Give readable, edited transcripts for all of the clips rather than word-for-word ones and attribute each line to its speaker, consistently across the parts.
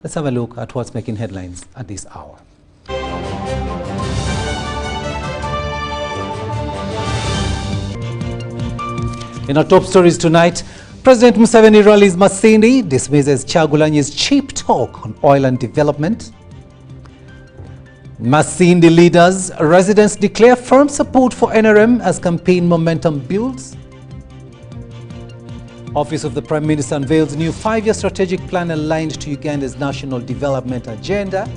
Speaker 1: Let's have a look at what's making headlines at this hour. In our top stories tonight, President Museveni rallies Masindi, dismisses Kyagulanyi's cheap talk on oil and development. Masindi leaders, residents declare firm support for NRM as campaign momentum builds. Office of the Prime Minister unveils new 5-year strategic plan aligned to Uganda's national development agenda.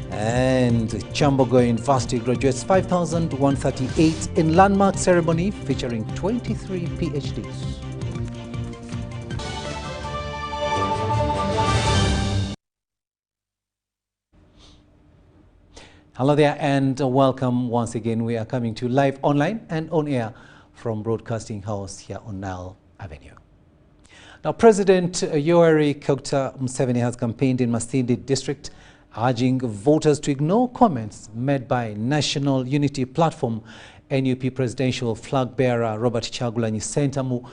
Speaker 1: And Chambogo University graduates 5,138 in landmark ceremony featuring 23 PhDs. Hello there and welcome once again. We are coming to you live online and on air from Broadcasting House here on Nile Avenue. Now, President Yoweri Museveni has campaigned in Masindi district, urging voters to ignore comments made by National Unity Platform NUP presidential flag bearer Robert Kyagulanyi Ssentamu,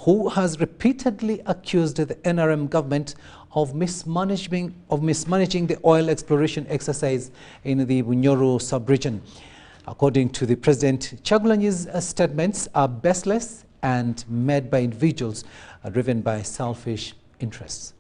Speaker 1: who has repeatedly accused the NRM government of mismanaging the oil exploration exercise in the Bunyoro sub-region. According to the president, Kyagulanyi's statements are baseless and made by individuals driven by selfish interests.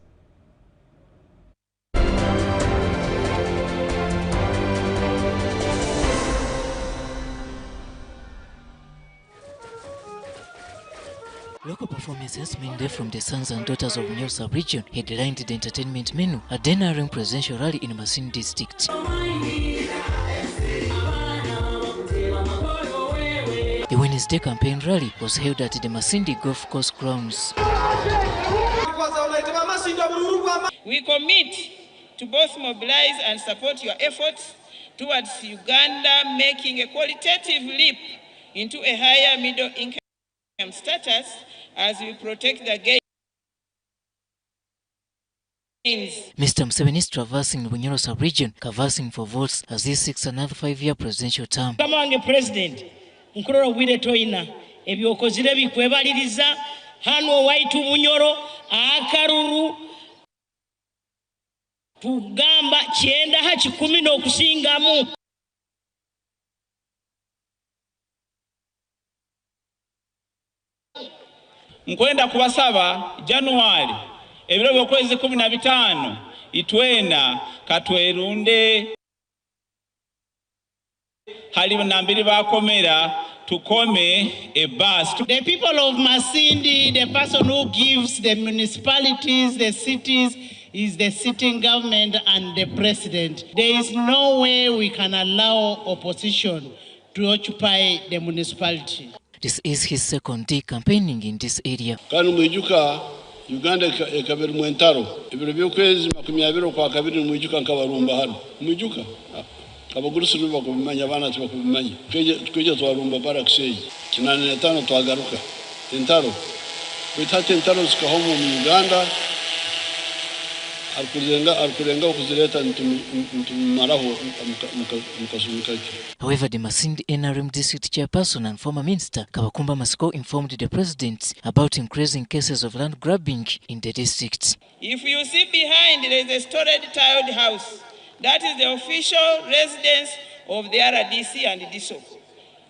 Speaker 2: Local performances, mainly from the sons and daughters of Bunyoro sub-region, headlined the entertainment menu at the NRM presidential rally in Masindi district. The Wednesday campaign rally was held at the Masindi Golf Course grounds.
Speaker 3: We commit to both mobilize and support your efforts towards Uganda making a qualitative leap into a higher middle income status as we protect the gains.
Speaker 2: Mr. Museveni is traversing the Bunyoro sub-region, canvassing for votes as he seeks another 5-year presidential term.
Speaker 4: Come on, President. Nkurora wile toina ebyokozire bikwebaliriza hano waitu Bunyoro akaruru tugamba kyenda ha 10 n'okusingamu.
Speaker 5: Nkwenda kubasaba January ebiro by'okwezi 15 itwena katwerunde hali nambiri bakomera tukome a bus.
Speaker 4: The people of Masindi, the person who gives the municipalities, the cities, is the sitting government and the president. There is no way we can allow opposition to occupy the municipality.
Speaker 2: This is his second day campaigning in this area.
Speaker 6: Kanu mwijuka Uganda ekabiri mwentaro ebiro by'okwezi 20 kwa kabiri mwijuka nkabarumba hano mwijuka abagurusi ruba kubimanya abana tubakubimanya tweje twarumba para kiseyi kinane 5 twagaruka entaro witate entaro zikaho mu Uganda alkurenga okuzireta ntumaraho mukasumikaki.
Speaker 2: However, the Masindi NRM district chairperson and former minister Kabakumba Masiko informed the president about increasing cases of land grabbing in the district.
Speaker 3: If you see behind, there is a storied tiled house. That is the official residence of the RDC and the DSO.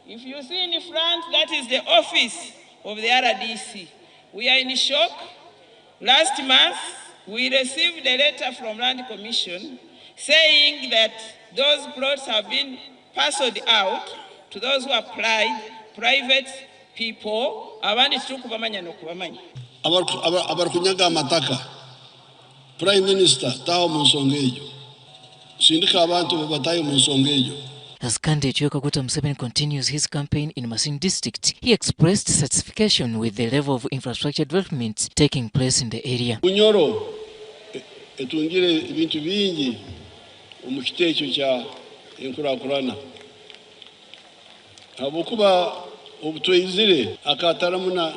Speaker 3: If you see in the front, that is the office of the RDC. We are in shock. Last month, we received a letter from Land Commission saying that those plots have been parceled out to those who applied, private people.
Speaker 6: Abarkunyaga mataka. Prime Minister taho musongejo. Sindika abantu batayo musongejo.
Speaker 2: As candidate Yoweri Museveni continues his campaign in Masindi district, he expressed satisfaction with the level of infrastructure development taking place in the area.
Speaker 6: Bunyoro etungire ibintu bingi omukitecho kya enkurakurana. Abokuba obutwizire akataramuna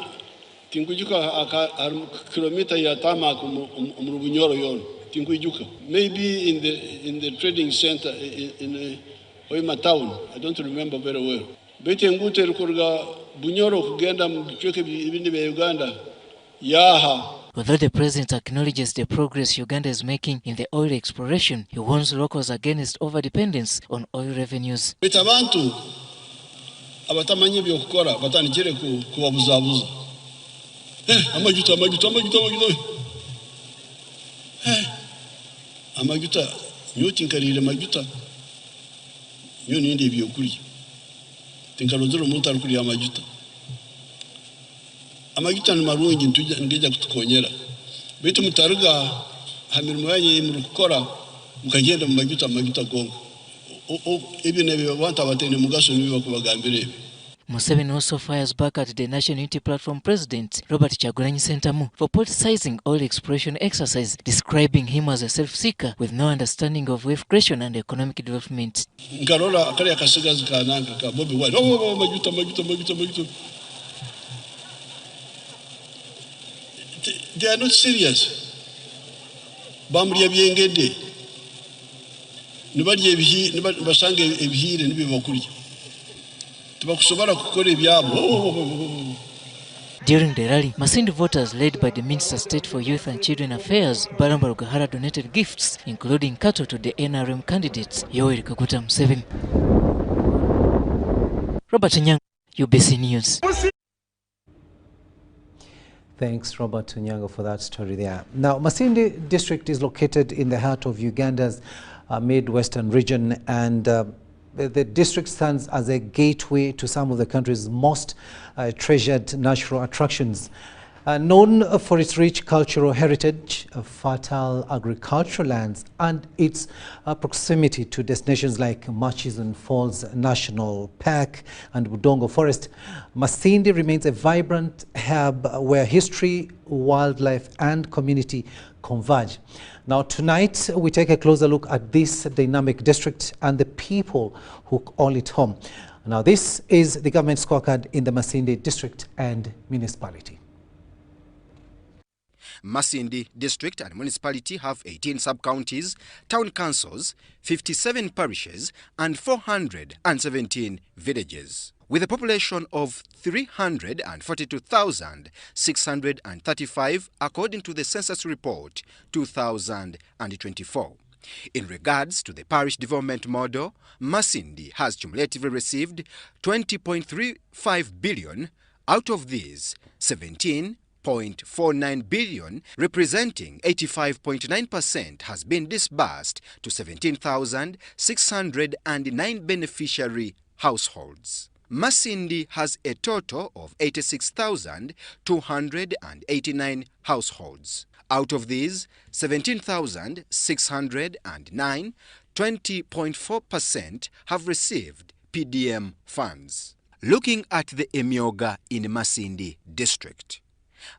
Speaker 6: tinkujuka kilomita ya tamaka mu Bunyoro yon tinkujuka. Maybe in the trading center in Oima town, I don't remember very well. Bete ngute rukurga Bunyoro kugenda mu bichweke ibindi bya Uganda yaha
Speaker 2: Although the president acknowledges the progress Uganda is making in the oil exploration, he warns locals against overdependence on oil revenues.
Speaker 6: Abantu abatamanyi byokukora batandikire kubabuzabuza. Amajuta. Amajuta, nyo tinkarire amajuta. Nyo nindi ebyokuri. Tinkarozero omuntu ari kuri amajuta. Amajuta ni marungi ngeja kutukonyera. Bitu mutaruga hamirimo yanyu muri gukora mukagenda mu majuta gongo. Ibyo nebyo abantu abatene mugaso nibo bakubagambira ibi.
Speaker 2: Museveni also fires back at the National Unity Platform President Robert Kyagulanyi Ssentamu for politicizing oil exploration exercise, describing him as a self-seeker with no understanding of wealth creation and economic development.
Speaker 6: Nkarola akali akasigazi kananga ka Bobi Wine. Majuta. They are not serious. Bamuriya byengede. Nibadye basange ebihire nibibakuri.
Speaker 2: During the rally, Masindi voters led by the Minister of State for Youth and Children Affairs, Baramba Rugahara, donated gifts, including cattle to the NRM candidates, Yoweri Kaguta Museveni. Robert Nyang, UBC News.
Speaker 1: Thanks, Robert Nyanga, for that story there. Now, Masindi district is located in the heart of Uganda's Midwestern region, and the district stands as a gateway to some of the country's most treasured natural attractions. Known for its rich cultural heritage, fertile agricultural lands, and its proximity to destinations like Murchison Falls National Park and Budongo Forest, Masindi remains a vibrant hub where history, wildlife, and community converge. Now, tonight, we take a closer look at this dynamic district and the people who call it home. Now, this is the government scorecard in the Masindi district and municipality.
Speaker 7: Masindi district and municipality have 18 sub-counties, town councils, 57 parishes, and 417 villages. With a population of 342,635 according to the census report 2024. In regards to the parish development model, Masindi has cumulatively received 20.35 billion. Out of these, 17.49 billion, representing 85.9%, has been disbursed to 17,609 beneficiary households. Masindi has a total of 86,289 households. Out of these, 17,609, 20.4%, have received PDM funds. Looking at the Emyoga in Masindi district.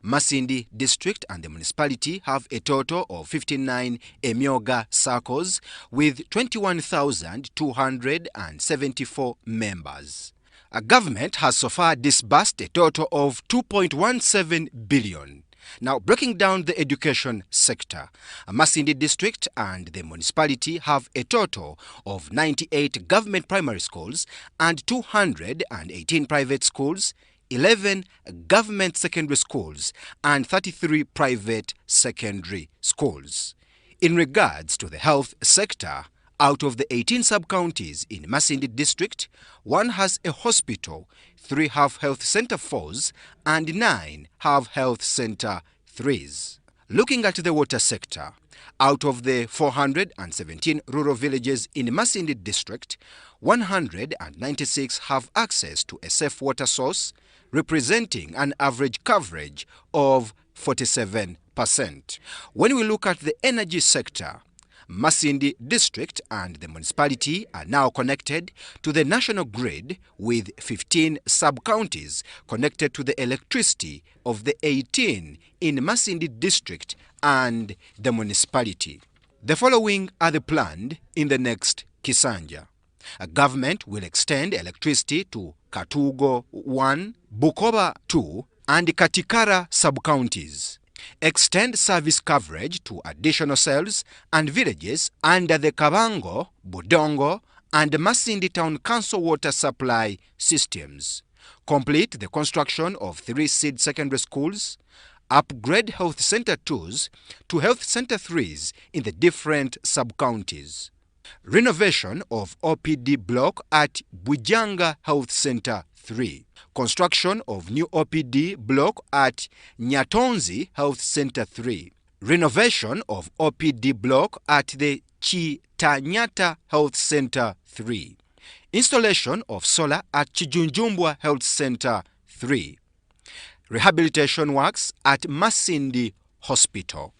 Speaker 7: Masindi district and the municipality have a total of 59 Emyoga circles with 21,274 members. A government has so far disbursed a total of 2.17 billion. Now, breaking down the education sector, Masindi district and the municipality have a total of 98 government primary schools and 218 private schools, 11 government secondary schools, and 33 private secondary schools. In regards to the health sector, out of the 18 sub-counties in Masindi district, 1 has a hospital, 3 have health center 4s, and 9 have health center 3s. Looking at the water sector, out of the 417 rural villages in Masindi district, 196 have access to a safe water source, representing an average coverage of 47%. When we look at the energy sector, Masindi district and the municipality are now connected to the national grid with 15 sub-counties connected to the electricity of the 18 in Masindi district and the municipality. The following are the planned in the next Kisanja. A government will extend electricity to Katugo 1, Bukoba 2, and Katikara sub-counties. Extend service coverage to additional cells and villages under the Kabango, Budongo, and Masindi Town Council water supply systems. Complete the construction of 3 seed secondary schools. upgrade Health Center 2s to Health Center 3s in the different sub-counties. Renovation of OPD block at Bujanga Health Center 3. Construction of new OPD block at Nyatonzi Health Center 3. Renovation of OPD block at the Chitanyata Health Center 3. Installation of solar at Chijunjumbwa Health Center 3. Rehabilitation works at Masindi Hospital.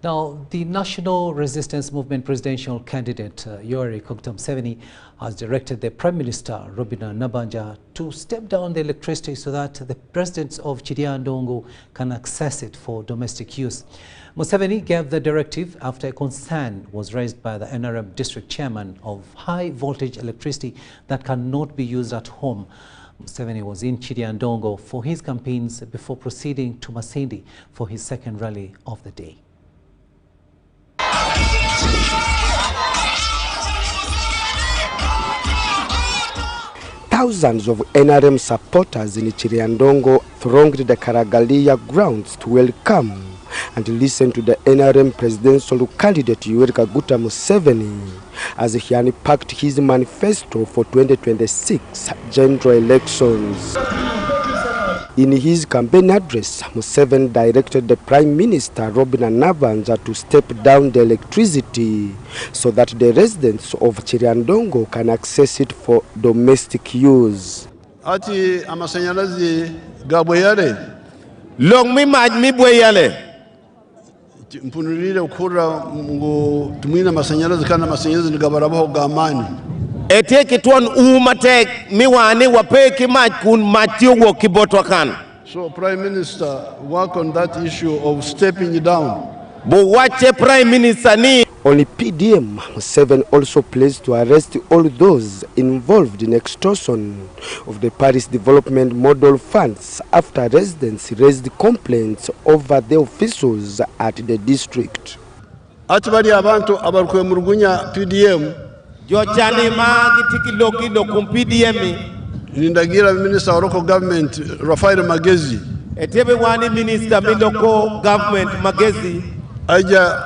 Speaker 1: Now, the National Resistance Movement presidential candidate Yoweri Museveni has directed the Prime Minister Robina Nabanja to step down the electricity so that the residents of Chiriandongo can access it for domestic use. Museveni gave the directive after a concern was raised by the NRM district chairman of high voltage electricity that cannot be used at home. Museveni was in Chiriandongo for his campaigns before proceeding to Masindi for his second rally of the day.
Speaker 8: Thousands of NRM supporters in Chiriandongo thronged the Karagalia grounds to welcome and listen to the NRM presidential candidate Yoweri Museveni as he unpacked his manifesto for 2026 general elections. In his campaign address, Museveni directed the Prime Minister Robina Nabanja to step down the electricity so that the residents of Chiriandongo can access it for domestic use.
Speaker 6: Ati amasanyalazi gabweyale
Speaker 9: long mi maj mi bweyale
Speaker 6: mpunulile ukura ngo tumina masanyalazi kana masanyalazi ngabarabaho gamani
Speaker 9: eteke tuon umatek miwani wapeki maj kun matyo kiboto kan.
Speaker 6: So Prime Minister, work on that issue of stepping down.
Speaker 9: Bo wache Prime Minister ni
Speaker 8: Only PDM, Museveni also pledged to arrest all those involved in extortion of the Paris Development Model funds after residents raised complaints over the officials at the district.
Speaker 6: Atibali abantu abarukwe murugunya PDM
Speaker 9: Jochani magitiki lokido kum PDM
Speaker 6: Nindagira Minister of Local Government Rafael Magezi
Speaker 9: etebe wani Minister Local Government Magezi
Speaker 6: aja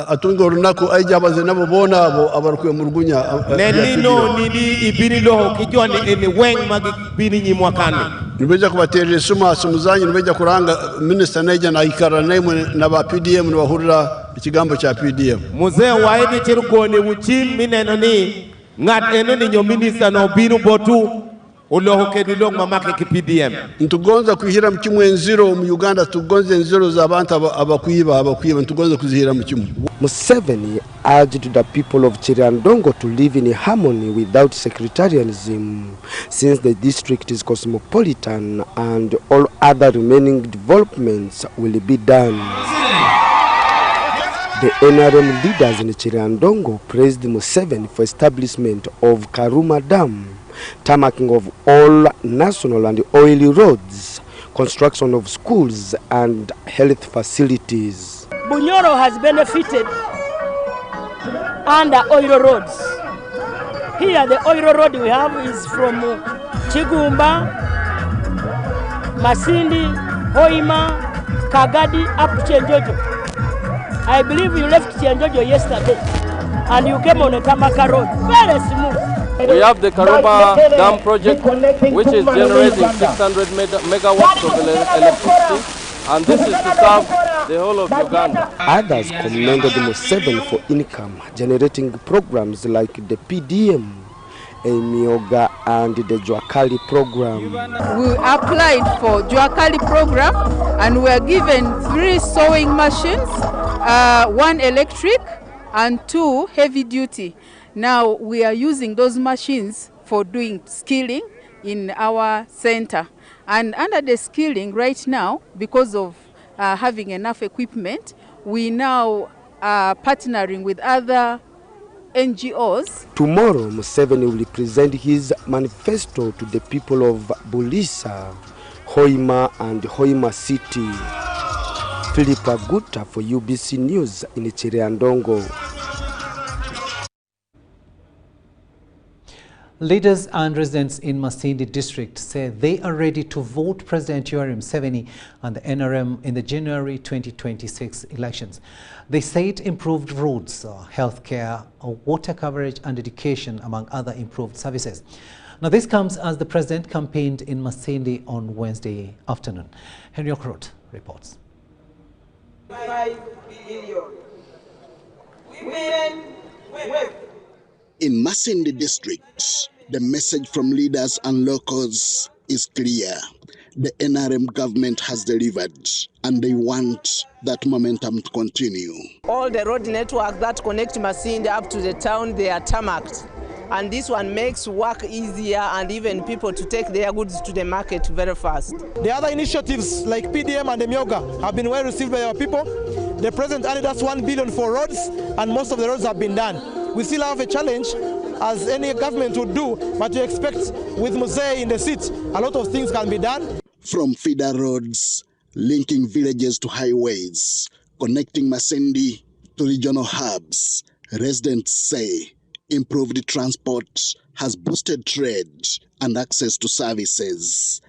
Speaker 6: atungo runako aja bazenabo bona abo abarukwe murugunya
Speaker 9: nenino nidi ibini loho kijoni ene weng magibini nyimwakani
Speaker 6: nibeja kubaterere suma sumuzanyi nibeja kuranga Minister naija na ikara naimwe na ba PDM ni bahurira ikigambo cha PDM
Speaker 9: muzee waidi chirukoni uchim mineno ni ngat eno ni nyo Minister no binu botu uloho kedilong mamake ki PDM
Speaker 6: ntugonza kuhira mchimwe nziro mu Uganda tugonze nziro za abantu abakuiba ntugonza kuzihira mchimwe.
Speaker 8: Museveni urged the people of Chiriandongo to live in harmony without sectarianism, since the district is cosmopolitan and all other remaining developments will be done. The NRM leaders in Chiriandongo praised Museveni for establishment of Karuma Dam, tarmacking of all national and oily roads, construction of schools and health facilities.
Speaker 10: Bunyoro has benefited under oil roads. Here the oil road we have is from Chigumba, Masindi, Hoima, Kagadi up to Chenjojo. I believe you left Chenjojo yesterday and you came on a Tamaka road. Very smooth.
Speaker 11: We have the Karuma Dam project, which is generating 600 megawatts of electricity, and this is to serve the whole of Uganda.
Speaker 8: Others commended Museveni for income generating programs like the PDM, Emioga and the Jwakali program.
Speaker 12: We applied for Jwakali program and we are given 3 sewing machines, 1 electric and 2 heavy duty. Now we are using those machines for doing skilling in our center. And under the skilling right now, because of having enough equipment, we now are partnering with other NGOs.
Speaker 8: Tomorrow, Museveni will present his manifesto to the people of Bulisa, Hoima and Hoima City. Philip Aguta for UBC News in Chiriandongo.
Speaker 1: Leaders and residents in Masindi district say they are ready to vote President Yoweri Museveni and the NRM in the January 2026 elections. They said improved roads, healthcare, water coverage and education, among other improved services. Now, this comes as the president campaigned in Masindi on Wednesday afternoon. Henry Okrot reports.
Speaker 13: 5 billion.
Speaker 14: In Masindi district, the message from leaders and locals is clear. The NRM government has delivered, and they want that momentum to continue.
Speaker 13: All the road networks that connect Masindi up to the town, they are tarmacked. And this one makes work easier and even people to take their goods to the market very fast.
Speaker 15: The other initiatives like PDM and the Myoga have been well received by our people. The president added us 1 billion for roads, and most of the roads have been done. We still have a challenge, as any government would do, but we expect with Musei in the seat, a lot of things can be done.
Speaker 14: From feeder roads, linking villages to highways, connecting Masindi to regional hubs, residents say improved transport has boosted trade and access to services.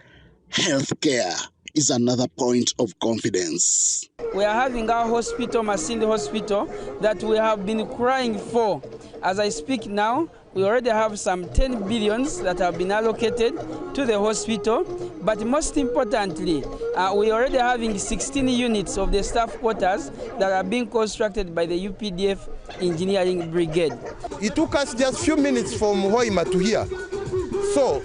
Speaker 14: Healthcare is another point of confidence.
Speaker 3: We are having our hospital, Masindi Hospital, that we have been crying for. As I speak now, we already have some 10 billions that have been allocated to the hospital. But most importantly, we are already having 16 units of the staff quarters that are being constructed by the UPDF Engineering Brigade.
Speaker 15: It took us just a few minutes from Hoima to here. So,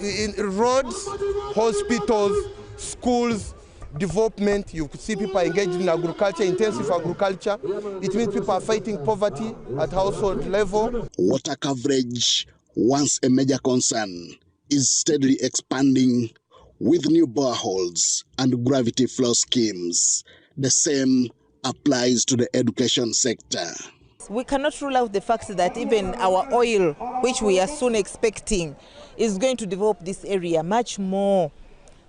Speaker 15: in roads, hospitals, schools, development, you could see people engaged in agriculture, intensive agriculture. It means people are fighting poverty at household level.
Speaker 14: Water coverage, once a major concern, is steadily expanding with new boreholes and gravity flow schemes. The same applies to the education sector.
Speaker 16: We cannot rule out the fact that even our oil, which we are soon expecting, is going to develop this area much more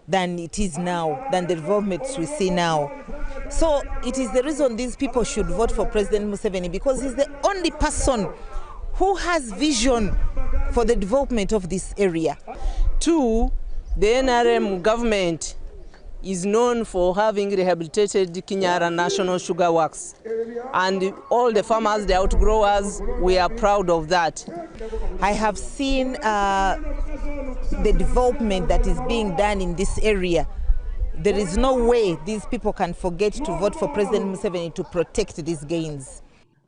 Speaker 16: than it is now, than the developments we see now. So it is the reason these people should vote for President Museveni, because he's the only person who has vision for the development of this area.
Speaker 13: 2, the NRM government is known for having rehabilitated Kinyara National Sugar Works. And all the farmers, the outgrowers, we are proud of that.
Speaker 16: I have seen the development that is being done in this area. There is no way these people can forget to vote for President Museveni to protect these gains.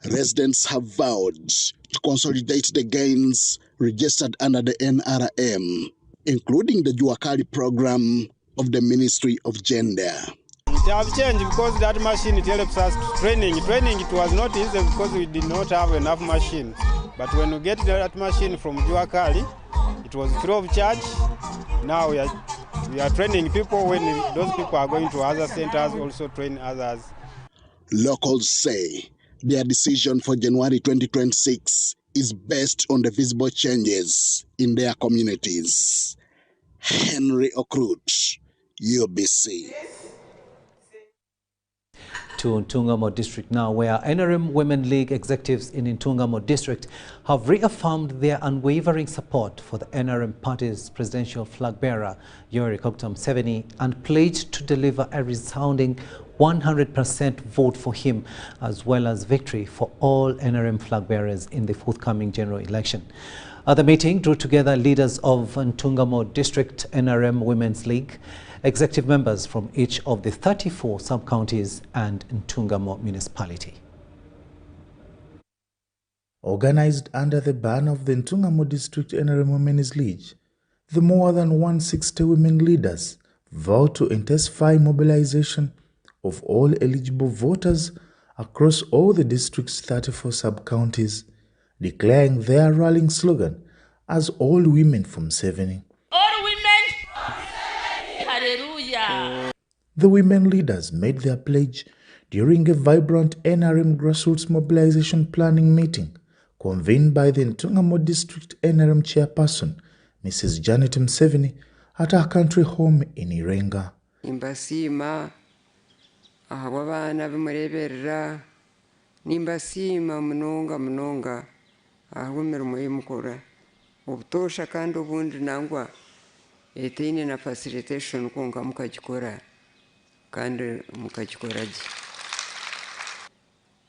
Speaker 14: Residents have vowed to consolidate the gains registered under the NRM, including the Juakali program of the Ministry of Gender.
Speaker 17: It has changed because that machine, it helps us to training. Training, it was not easy because we did not have enough machine. But when we get that machine from Juakali, it was free of charge. Now we are training people. When those people are going to other centers, also train others.
Speaker 14: Locals say their decision for January 2026 is based on the visible changes in their communities. Henry Okrut, UBC.
Speaker 1: To Ntungamo district now, where NRM Women League executives in Ntungamo district have reaffirmed their unwavering support for the NRM party's presidential flag bearer, Yoweri Museveni, and pledged to deliver a resounding 100% vote for him, as well as victory for all NRM flag bearers in the forthcoming general election. The meeting drew together leaders of Ntungamo District NRM Women's League, executive members from each of the 34 sub-counties and Ntungamo municipality.
Speaker 18: Organized under the banner of the Ntungamo District NRM Women's League, the more than 160 women leaders vowed to intensify mobilization of all eligible voters across all the district's 34 sub-counties, declaring their rallying slogan as all women from Museveni.
Speaker 19: All women, hallelujah.
Speaker 18: The women leaders made their pledge during a vibrant NRM grassroots mobilization planning meeting convened by the Ntungamo District NRM chairperson, Mrs. Janet Museveni, at her country home in Irenga.
Speaker 20: Nimbasima abana bimureberera, nimbasima munonga munonga aho mirimo y'imukora obutosha kandi obundi nangwa etaine na facilitation konka mukagikora kandi mukagikoragi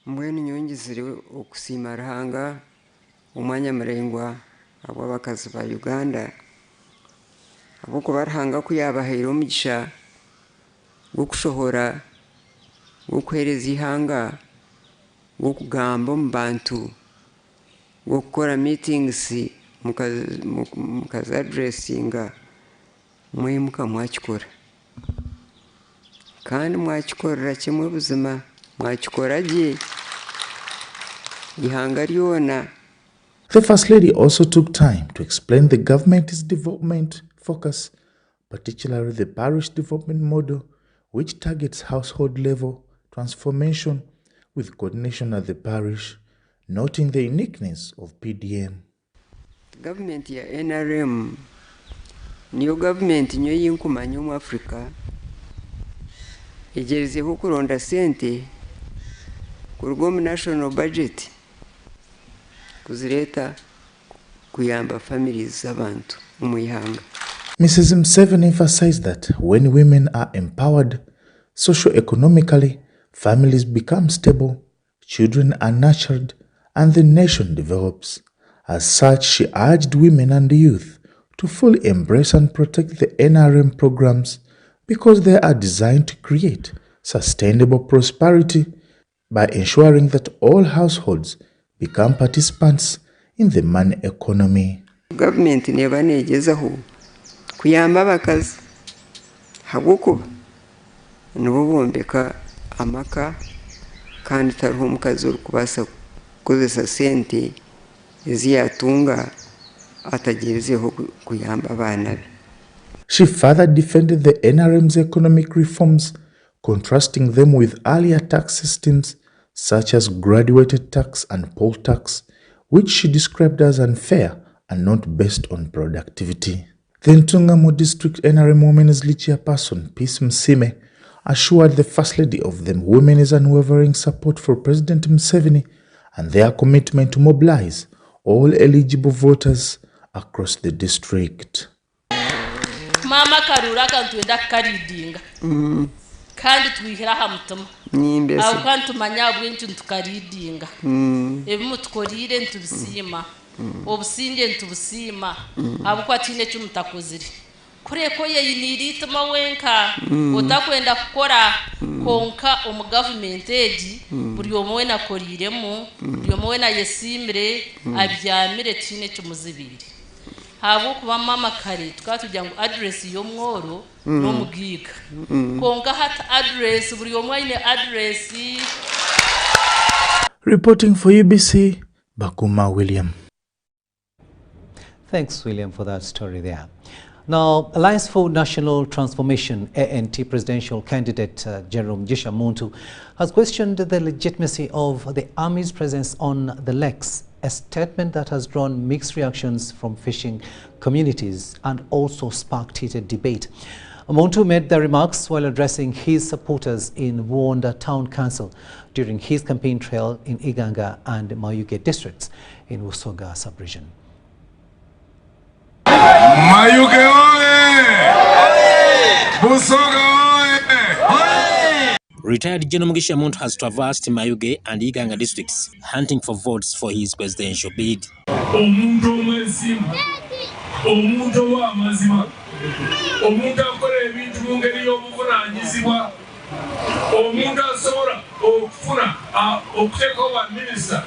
Speaker 20: mbwenu nyongezire okusiima Ruhanga omwanya murengwa ab'abakazi ba Uganda abokuba Ruhanga kuyabahaire omugisha gwokushohora gwokuhereza ihanga gwokugamba omu bantu gwokukora meetings mukazi addressinga mwimuka mwakikora kandi mwakikorera kimwe buzima mwakikora gye ihanga ryona.
Speaker 18: The First Lady also took time to explain the government's development focus, particularly the parish development model, which targets household-level transformation with coordination at the parish, noting the uniqueness of PDM.
Speaker 20: Government ya NRM niyo government nyo yinkumanya mu Africa egerezeho kuronda sente kurugo mu national budget kuzireta kuyamba families z'abantu mu ihanga.
Speaker 18: Mrs. Museveni emphasized that when women are empowered socio-economically, families become stable, children are nurtured, and the nation develops. As such, she urged women and youth to fully embrace and protect the NRM programs because they are designed to create sustainable prosperity by ensuring that all households become participants in the money economy.
Speaker 20: Government neba negezaho kuyamba abakazi habwokuba nibo bombeka amaka kandi tariho omukazi orikubasa kukozesa sente eziyatunga atagirezeho kuyamba abaana be.
Speaker 18: She further defended the NRM's economic reforms, contrasting them with earlier tax systems such as graduated tax and poll tax, which she described as unfair and not based on productivity. The Ntungamo District NRM Women's League chairperson, Peace Msime, assured the First Lady of the Women's unwavering support for President Museveni and their commitment to mobilize all eligible voters across the district.
Speaker 21: Mama Karura kantwenda karidinga kandi twihira hamutuma aho kantumanya bwinshi tukaridinga ebimu tukorire ntubisima obusinge ntubusima abo kwatine cyumutakozire kureko yeyinirituma wenka utakwenda kukora konka omu government age buri omwe nakoriremo buri omwe na yesimire abyamire tine cyumuzibiri habo kuba mama kare tukatujya ngo address yo mworo no mugiga konka hata address buri omwe ine address.
Speaker 18: Reporting for UBC, Bakuma William.
Speaker 1: Thanks, William, for that story there. Now, Alliance for National Transformation, ANT presidential candidate Jerome Gisha Muntu has questioned the legitimacy of the Army's presence on the lakes, a statement that has drawn mixed reactions from fishing communities and also sparked heated debate. Muntu made the remarks while addressing his supporters in Wonda Town Council during his campaign trail in Iganga and Mayuge districts in Usoga sub-region.
Speaker 22: Mayuge Busoga
Speaker 23: Retired General Mugisha Muntu has traversed Mayuge and Iganga districts, hunting for votes for his presidential bid.
Speaker 22: Omuntu wa mazima omuntu akora ebintu mu ngeri y'obuvunanyizibwa omuntu asobola okufuna okuteekawo baminisita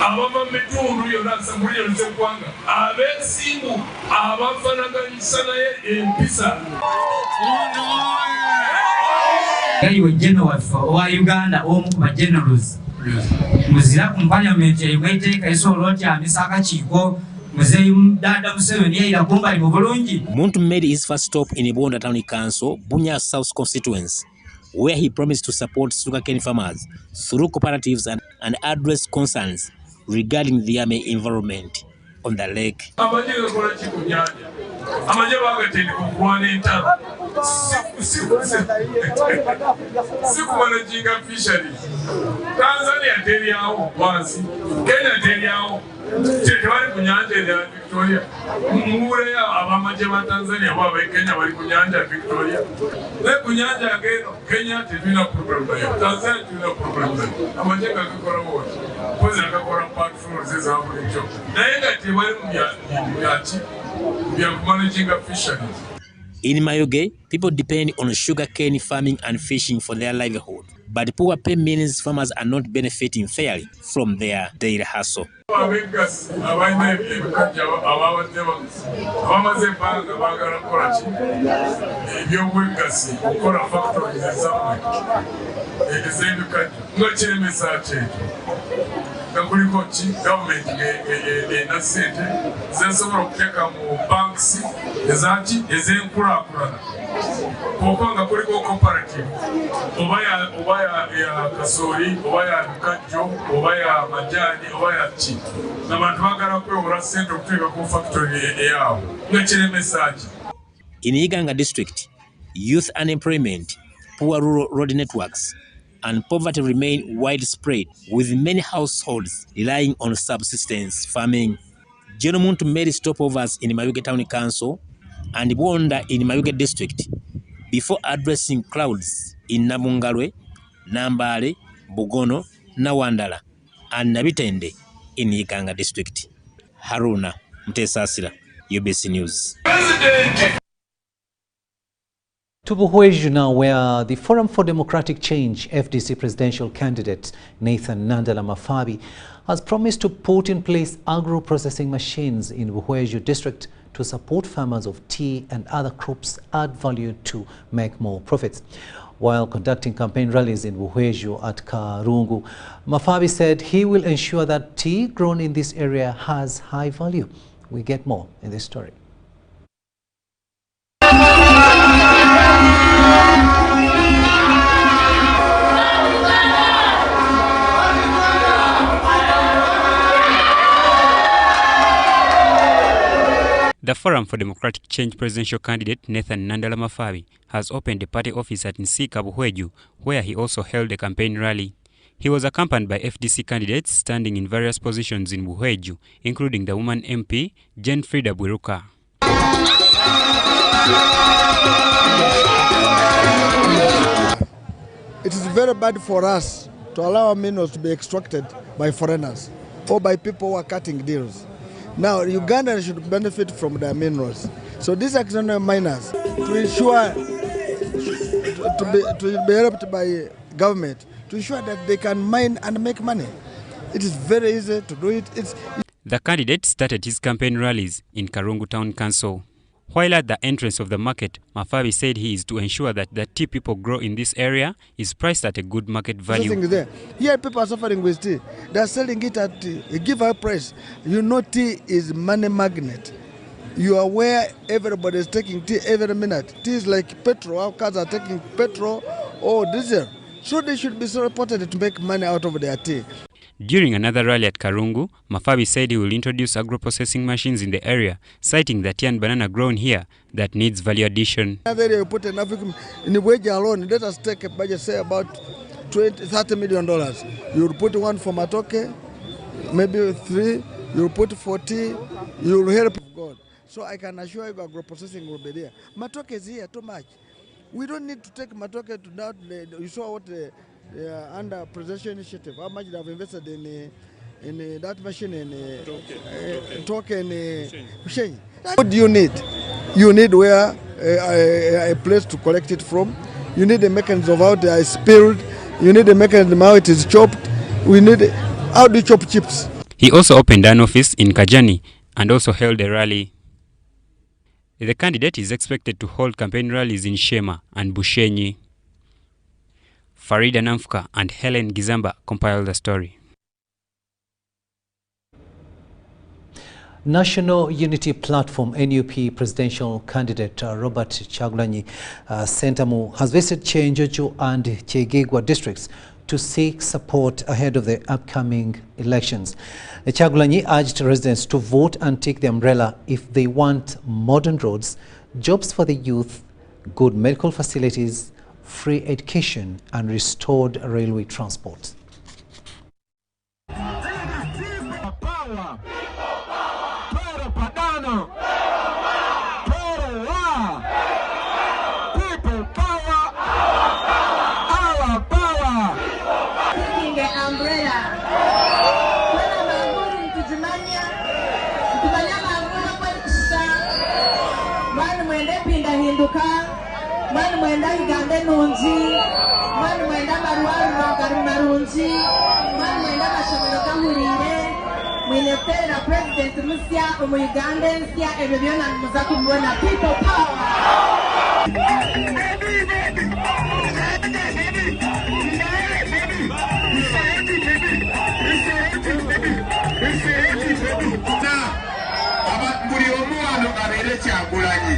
Speaker 22: abava mu bitundu byonna asamuliro z'eggwanga abeesimbu abafanaganyisa naye empisa.
Speaker 24: Yaliwo general wa Uganda omu ku bagenerals muzira ku parliament yayimweteeka esobola otyamisa akakiiko.
Speaker 23: Muntu made his first stop in Ibonda Town Council, Bunya South constituency, where he promised to support sugarcane farmers through cooperatives and address concerns regarding the army environment on the lake.
Speaker 22: tebali ku nyanja ya Victoria mure ya abamaje ba Tanzania baba Kenya bali ku nyanja ya Victoria ne ku nyanja ya Kenya tebina problem bayo Tanzania tebina problem bayo amaje gakora wote koze akakora part 4 ziza muri cyo nayenga tebali mu yachi bya managing fisheries.
Speaker 23: In Mayuge, people depend on sugarcane farming and fishing for their livelihood. But poor pay means farmers are not benefiting fairly from their daily hustle.
Speaker 22: Government na sente zesobola okuteeka mu banks ezaki ezenkulakulana okanga kuliko cooperative oba ya kasooli oba ya bikajjo oba ya majani oba ya ki n'abantu bagala kwewola sente okuteeka ku factory eyaabwe ng'ekiremesa ki.
Speaker 23: In Iganga district, youth unemployment, poor rural road networks, and poverty remain widespread, with many households relying on subsistence farming. General Muntu made stopovers in Mayuge Town Council and Bwonda in Mayuge District before addressing crowds in Namungalwe, Nambale, Bugono, Nawandala, and Nabitende in Iganga District. Haruna Mtesasira, UBC News.
Speaker 1: To Buhweju now, where the Forum for Democratic Change FDC presidential candidate Nathan Nandala Mafabi has promised to put in place agro-processing machines in Buhweju district to support farmers of tea and other crops add value to make more profits. While conducting campaign rallies in Buhweju at Karungu, Mafabi said he will ensure that tea grown in this area has high value. We get more in this story.
Speaker 2: The Forum for Democratic Change presidential candidate Nathan Nandala Mafabi has opened a party office at Nsika, Buhweju, where he also held a campaign rally. He was accompanied by FDC candidates standing in various positions in Buhweju, including the woman MP, Jane Frida Bwiruka.
Speaker 4: It is very bad for us to allow minerals to be extracted by foreigners or by people who are cutting deals. Now, Uganda should benefit from their minerals. So these external miners, to ensure to be helped by government, to ensure that they can mine and make money. It is very easy to do it.
Speaker 2: The candidate started his campaign rallies in Karungu Town Council. While at the entrance of the market, Mafabi said he is to ensure that the tea people grow in this area is priced at a good market value.
Speaker 4: Here people are suffering with tea. They are selling it at a given price. You know tea is money magnet. You are aware everybody is taking tea every minute. Tea is like petrol. Our cars are taking petrol or diesel. So they should be so reported to make money out of their tea.
Speaker 2: During another rally at Karungu, Mafabi said he will introduce agro-processing machines in the area, citing the tea and banana grown here that needs value addition.
Speaker 4: You put enough in the wage alone. Let us take a budget, say about $30 million. You will put one for matoke, maybe 3. You will put 40. You will help God. So I can assure you, agro-processing will be there. Matoke is here too much. We don't need to take matoke to that. You saw what under presidential initiative, how much they have invested in that machine in token machine. What do you need? You need where a place to collect it from. You need a mechanism of how it is spilled. You need a mechanism how it is chopped. We need how do you chop chips.
Speaker 2: He also opened an office in Kajani and also held a rally. The candidate is expected to hold campaign rallies in Shema and Bushenyi. Farida Namfuka and Helen Gizamba compiled the story.
Speaker 1: National Unity Platform NUP presidential candidate Robert Kyagulanyi Ssentamu has visited Kyenjojo and Kyegigwa districts to seek support ahead of the upcoming elections. Kyagulanyi urged residents to vote and take the umbrella if they want modern roads, jobs for the youth, good medical facilities, free education and restored railway transport.
Speaker 5: Muguruka, Manu Mwenda Uganda Nunji, Manu Mwenda Maruaru Marunji, Manu Mwenda Mashomero Kahurire, Mwinetera President Musia, Uganda, Sia, Eviona Muzaku Mwena, people power.
Speaker 6: Buri omwana abere kyagulanyi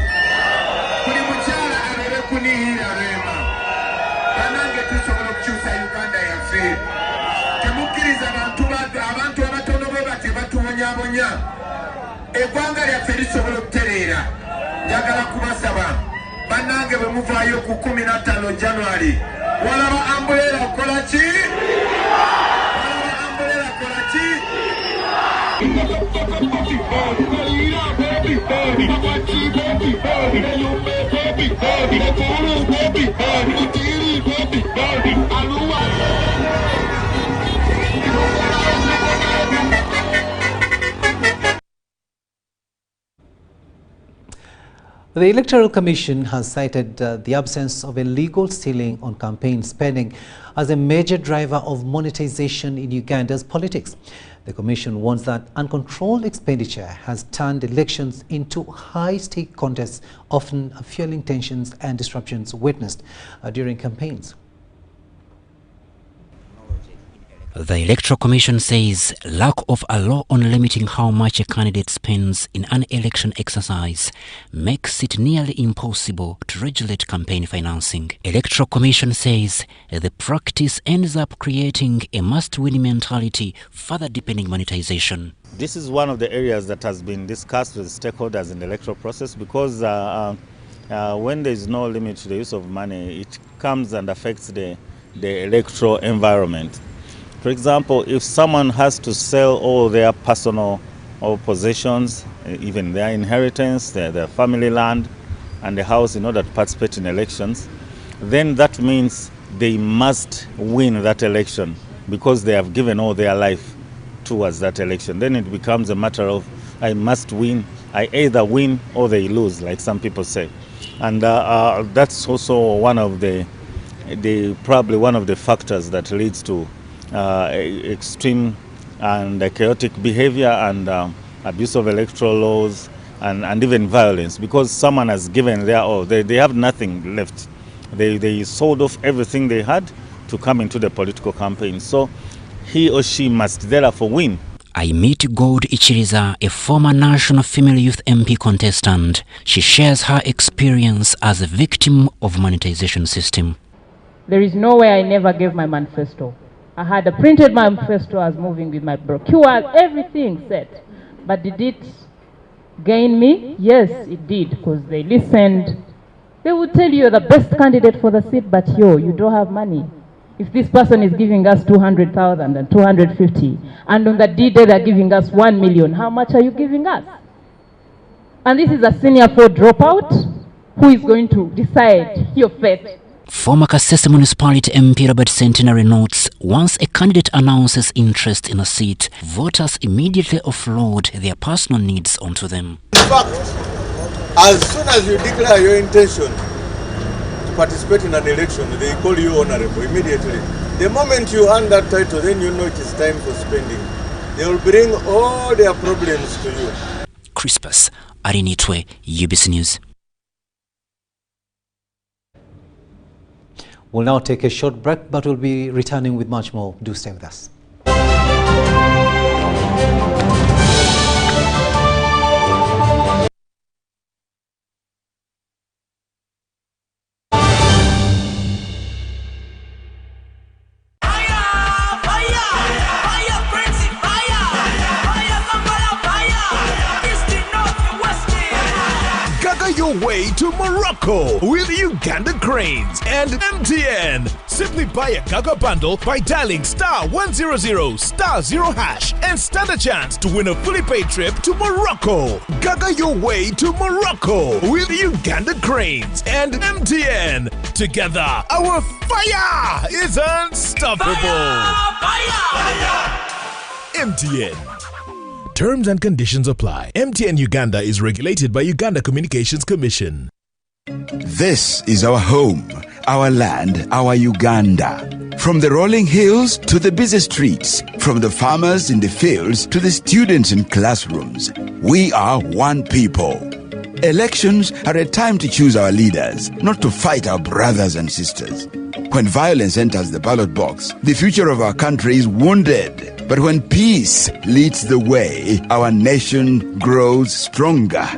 Speaker 6: kuli mukyala abere kunihira rema banange tusobola okukyusa Uganda yaffe temukkiriza abantu abatono bwe bate batubonyabonya eggwanga lyaffe lisobola okutereera njagala kubasaba bannange bwe muvaayo ku 15 January walaba ambuleera okola ki
Speaker 1: The Electoral Commission has cited the absence of a legal ceiling on campaign spending as a major driver of monetization in Uganda's politics. The Commission warns that uncontrolled expenditure has turned elections into high-stake contests, often fueling tensions and disruptions witnessed during campaigns.
Speaker 2: The Electoral Commission says lack of a law on limiting how much a candidate spends in an election exercise makes it nearly impossible to regulate campaign financing. Electoral Commission says the practice ends up creating a must-win mentality, further deepening monetization.
Speaker 7: This is one of the areas that has been discussed with stakeholders in the electoral process because when there is no limit to the use of money, it comes and affects the electoral environment. For example, if someone has to sell all their personal possessions, even their inheritance, their family land and the house in order to participate in elections, then that means they must win that election because they have given all their life towards that election. Then it becomes a matter of I must win, I either win or they lose, like some people say. And that's also one of probably one of the factors that leads to extreme and chaotic behavior and abuse of electoral laws and even violence, because someone has given their all. They have nothing left. They sold off everything they had to come into the political campaign. So he or she must therefore win.
Speaker 2: I meet Gold Ichiriza, a former National Female Youth MP contestant. She shares her experience as a victim of monetization system.
Speaker 9: There is no way I never gave my manifesto. I had a printed manifesto, I was moving with my brochure, everything set. But did it gain me? Yes, it did, because they listened. They would tell you you're the best candidate for the seat, but you don't have money. If this person is giving us 200,000 and 250, and on the D-Day they're giving us 1 million, how much are you giving us? And this is a senior 4 dropout who is going to decide your fate.
Speaker 2: Former Kasese Municipality MP Robert Centenary notes, once a candidate announces interest in a seat, voters immediately offload their personal needs onto them.
Speaker 25: In fact, as soon as you declare your intention to participate in an election, they call you honorable immediately. The moment you earn that title, then you know it is time for spending. They will bring all their problems to you.
Speaker 2: Crispus Arinitwe, UBC News.
Speaker 1: We'll now take a short break, but we'll be returning with much more. Do stay with us.
Speaker 26: Your way to Morocco with Uganda Cranes and MTN. Simply buy a Gaga bundle by dialing *100*0# and stand a chance to win a fully paid trip to Morocco. Gaga your way to Morocco with Uganda Cranes and MTN. Together, our fire is unstoppable. Fire! MTN. Terms and conditions apply. MTN Uganda is regulated by Uganda Communications Commission.
Speaker 3: This is our home, our land, our Uganda. From the rolling hills to the busy streets, from the farmers in the fields to the students in classrooms, we are one people. Elections are a time to choose our leaders, not to fight our brothers and sisters. When violence enters the ballot box, the future of our country is wounded. But when peace leads the way, our nation grows stronger.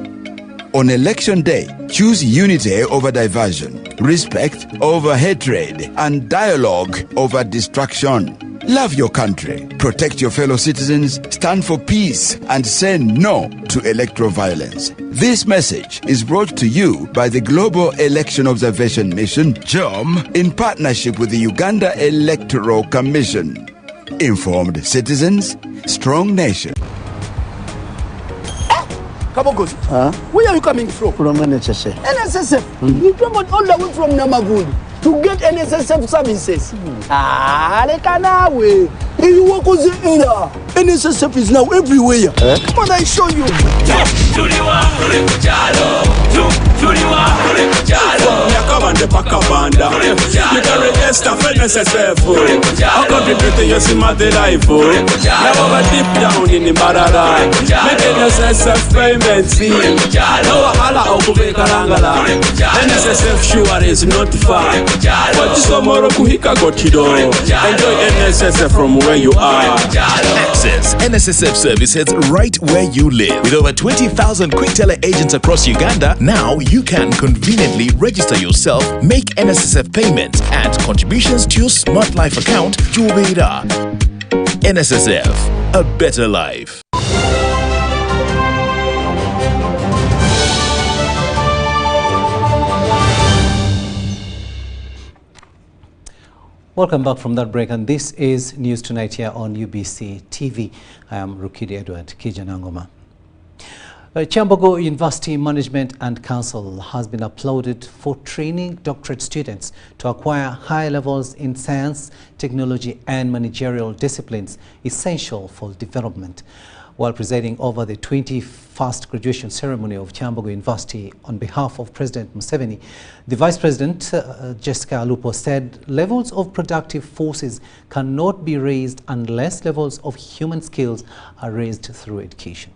Speaker 3: On election day, choose unity over diversion, respect over hatred, and dialogue over distraction. Love your country, protect your fellow citizens, stand for peace, and say no to electoral violence. This message is brought to you by the Global Election Observation Mission, GEOM, in partnership with the Uganda Electoral Commission. Informed citizens, strong nation.
Speaker 8: Kabogozi, where are you coming from?
Speaker 10: From NSSF.
Speaker 8: NSSF? You traveled all the way from Namagundi to get NSSF services. Lekanawe. You walk on the era. NSSF is now everywhere. Come on, I show you.
Speaker 11: You can register for NSSF. I'll contribute to your Simate life. Now deep down in the Barada. Make NSSF payments. No hala okubeka langala. NSSF sure is not far. But tomorrow kuhika gotido. Enjoy NSSF from where you are.
Speaker 26: Access NSSF services right where you live. With over 20,000 quick teller agents across Uganda, now you can conveniently register yourself, make NSSF payments, and contributions to your Smart Life account, Jubeda. NSSF, a better life.
Speaker 1: Welcome back from that break, and this is News Tonight here on UBC TV. I am Rukiidi Edward Kijanangoma. Kyambogo University Management and Council has been applauded for training doctorate students to acquire high levels in science, technology and managerial disciplines essential for development. While presiding over the 21st graduation ceremony of Kyambogo University on behalf of President Museveni, the Vice President, Jessica Lupo, said levels of productive forces cannot be raised unless levels of human skills are raised through education.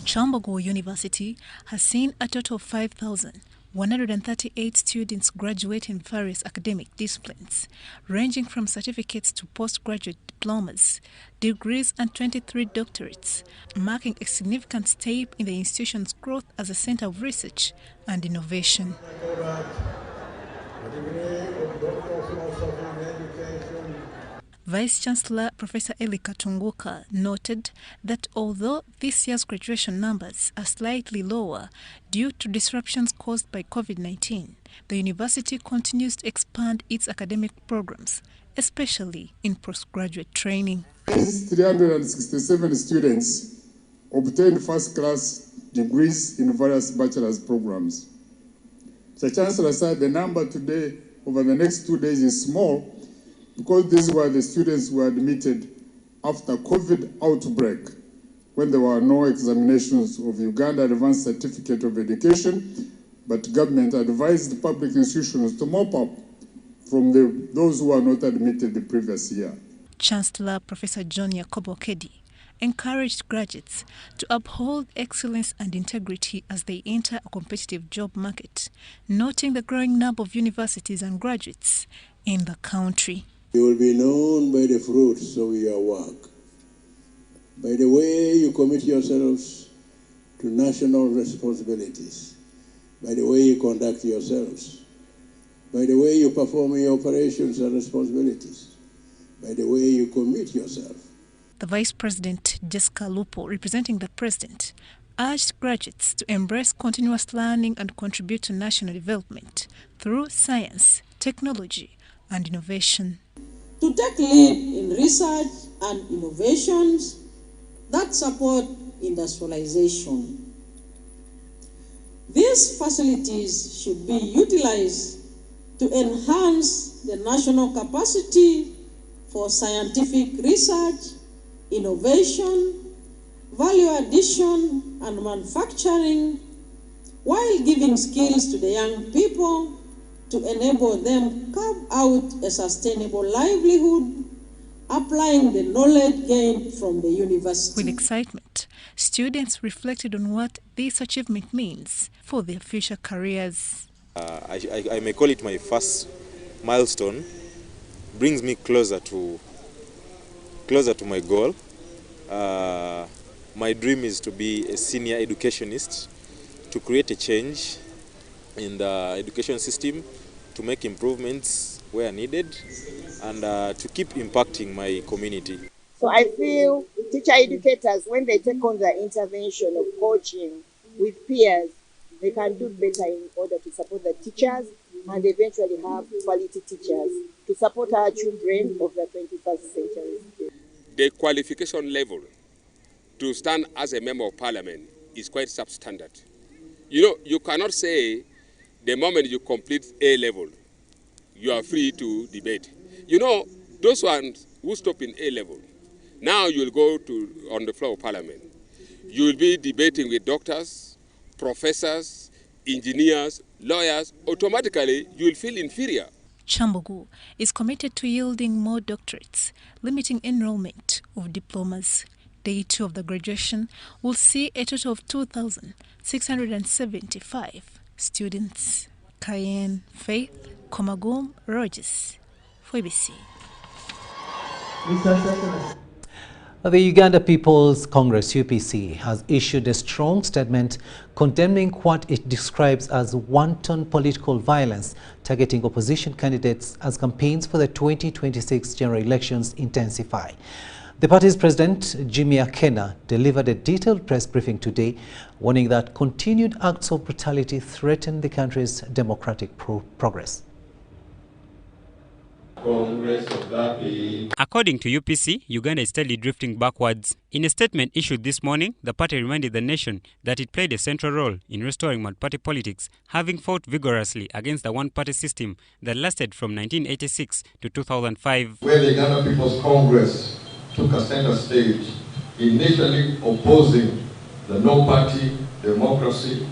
Speaker 12: Kyambogo University has seen a total of 5,138 students graduate in various academic disciplines, ranging from certificates to postgraduate diplomas, degrees and 23 doctorates, marking a significant step in the institution's growth as a center of research and innovation. Vice-Chancellor Professor Eli Katunguka noted that although this year's graduation numbers are slightly lower due to disruptions caused by COVID-19, the university continues to expand its academic programs, especially in postgraduate training.
Speaker 15: 367 students obtained first-class degrees in various bachelor's programs. The Chancellor said the number today over the next 2 days is small, because these were the students who were admitted after COVID outbreak, when there were no examinations of Uganda Advanced Certificate of Education, but government advised public institutions to mop up from those who were not admitted the previous year.
Speaker 12: Chancellor Professor John Yakobo Kedi encouraged graduates to uphold excellence and integrity as they enter a competitive job market, noting the growing number of universities and graduates in the country.
Speaker 27: You will be known by the fruits of your work, by the way you commit yourselves to national responsibilities, by the way you conduct yourselves, by the way you perform your operations and responsibilities, by the way you commit yourself.
Speaker 12: The Vice President, Jessica Lupo, representing the President, urged graduates to embrace continuous learning and contribute to national development through science, technology, and innovation.
Speaker 28: To take lead in research and innovations that support industrialization. These facilities should be utilized to enhance the national capacity for scientific research, innovation, value addition and manufacturing, while giving skills to the young people to enable them carve out a sustainable livelihood, applying the knowledge gained from the university.
Speaker 12: With excitement, students reflected on what this achievement means for their future careers.
Speaker 10: I may call it my first milestone. Brings me closer to my goal. My dream is to be a senior educationist, to create a change in the education system, to make improvements where needed, and to keep impacting my community.
Speaker 13: So I feel teacher educators, when they take on the intervention of coaching with peers, they can do better in order to support the teachers and eventually have quality teachers to support our children of the 21st century.
Speaker 14: The qualification level to stand as a member of parliament is quite substandard. You know, you cannot say the moment you complete A level, you are free to debate. You know, those ones who stop in A level, now you'll go on the floor of parliament. You will be debating with doctors, professors, engineers, lawyers. Automatically, you will feel inferior.
Speaker 12: Chambogu is committed to yielding more doctorates, limiting enrollment of diplomas. Day 2 of the graduation will see a total of 2,675 students. Cayenne, Faith, Komagum, Rogers, for ABC.
Speaker 1: The Uganda People's Congress, UPC, has issued a strong statement condemning what it describes as wanton political violence targeting opposition candidates as campaigns for the 2026 general elections intensify. The party's president, Jimmy Akena, delivered a detailed press briefing today, warning that continued acts of brutality threaten the country's democratic progress.
Speaker 2: According to UPC, Uganda is steadily drifting backwards. In a statement issued this morning, the party reminded the nation that it played a central role in restoring multi-party politics, having fought vigorously against the one-party system that lasted from 1986 to 2005.
Speaker 16: Where the Uganda People's Congress took a center stage, initially opposing the no-party democracy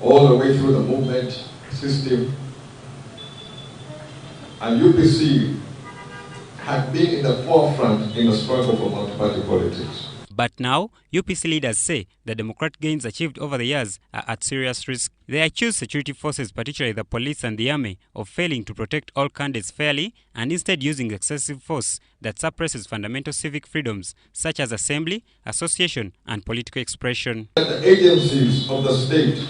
Speaker 16: all the way through the movement system. And UPC had been in the forefront in the struggle for multi-party politics.
Speaker 2: But now, UPC leaders say the democratic gains achieved over the years are at serious risk. They accuse security forces, particularly the police and the army, of failing to protect all candidates fairly and instead using excessive force that suppresses fundamental civic freedoms such as assembly, association, and political expression.
Speaker 16: The agencies of the state,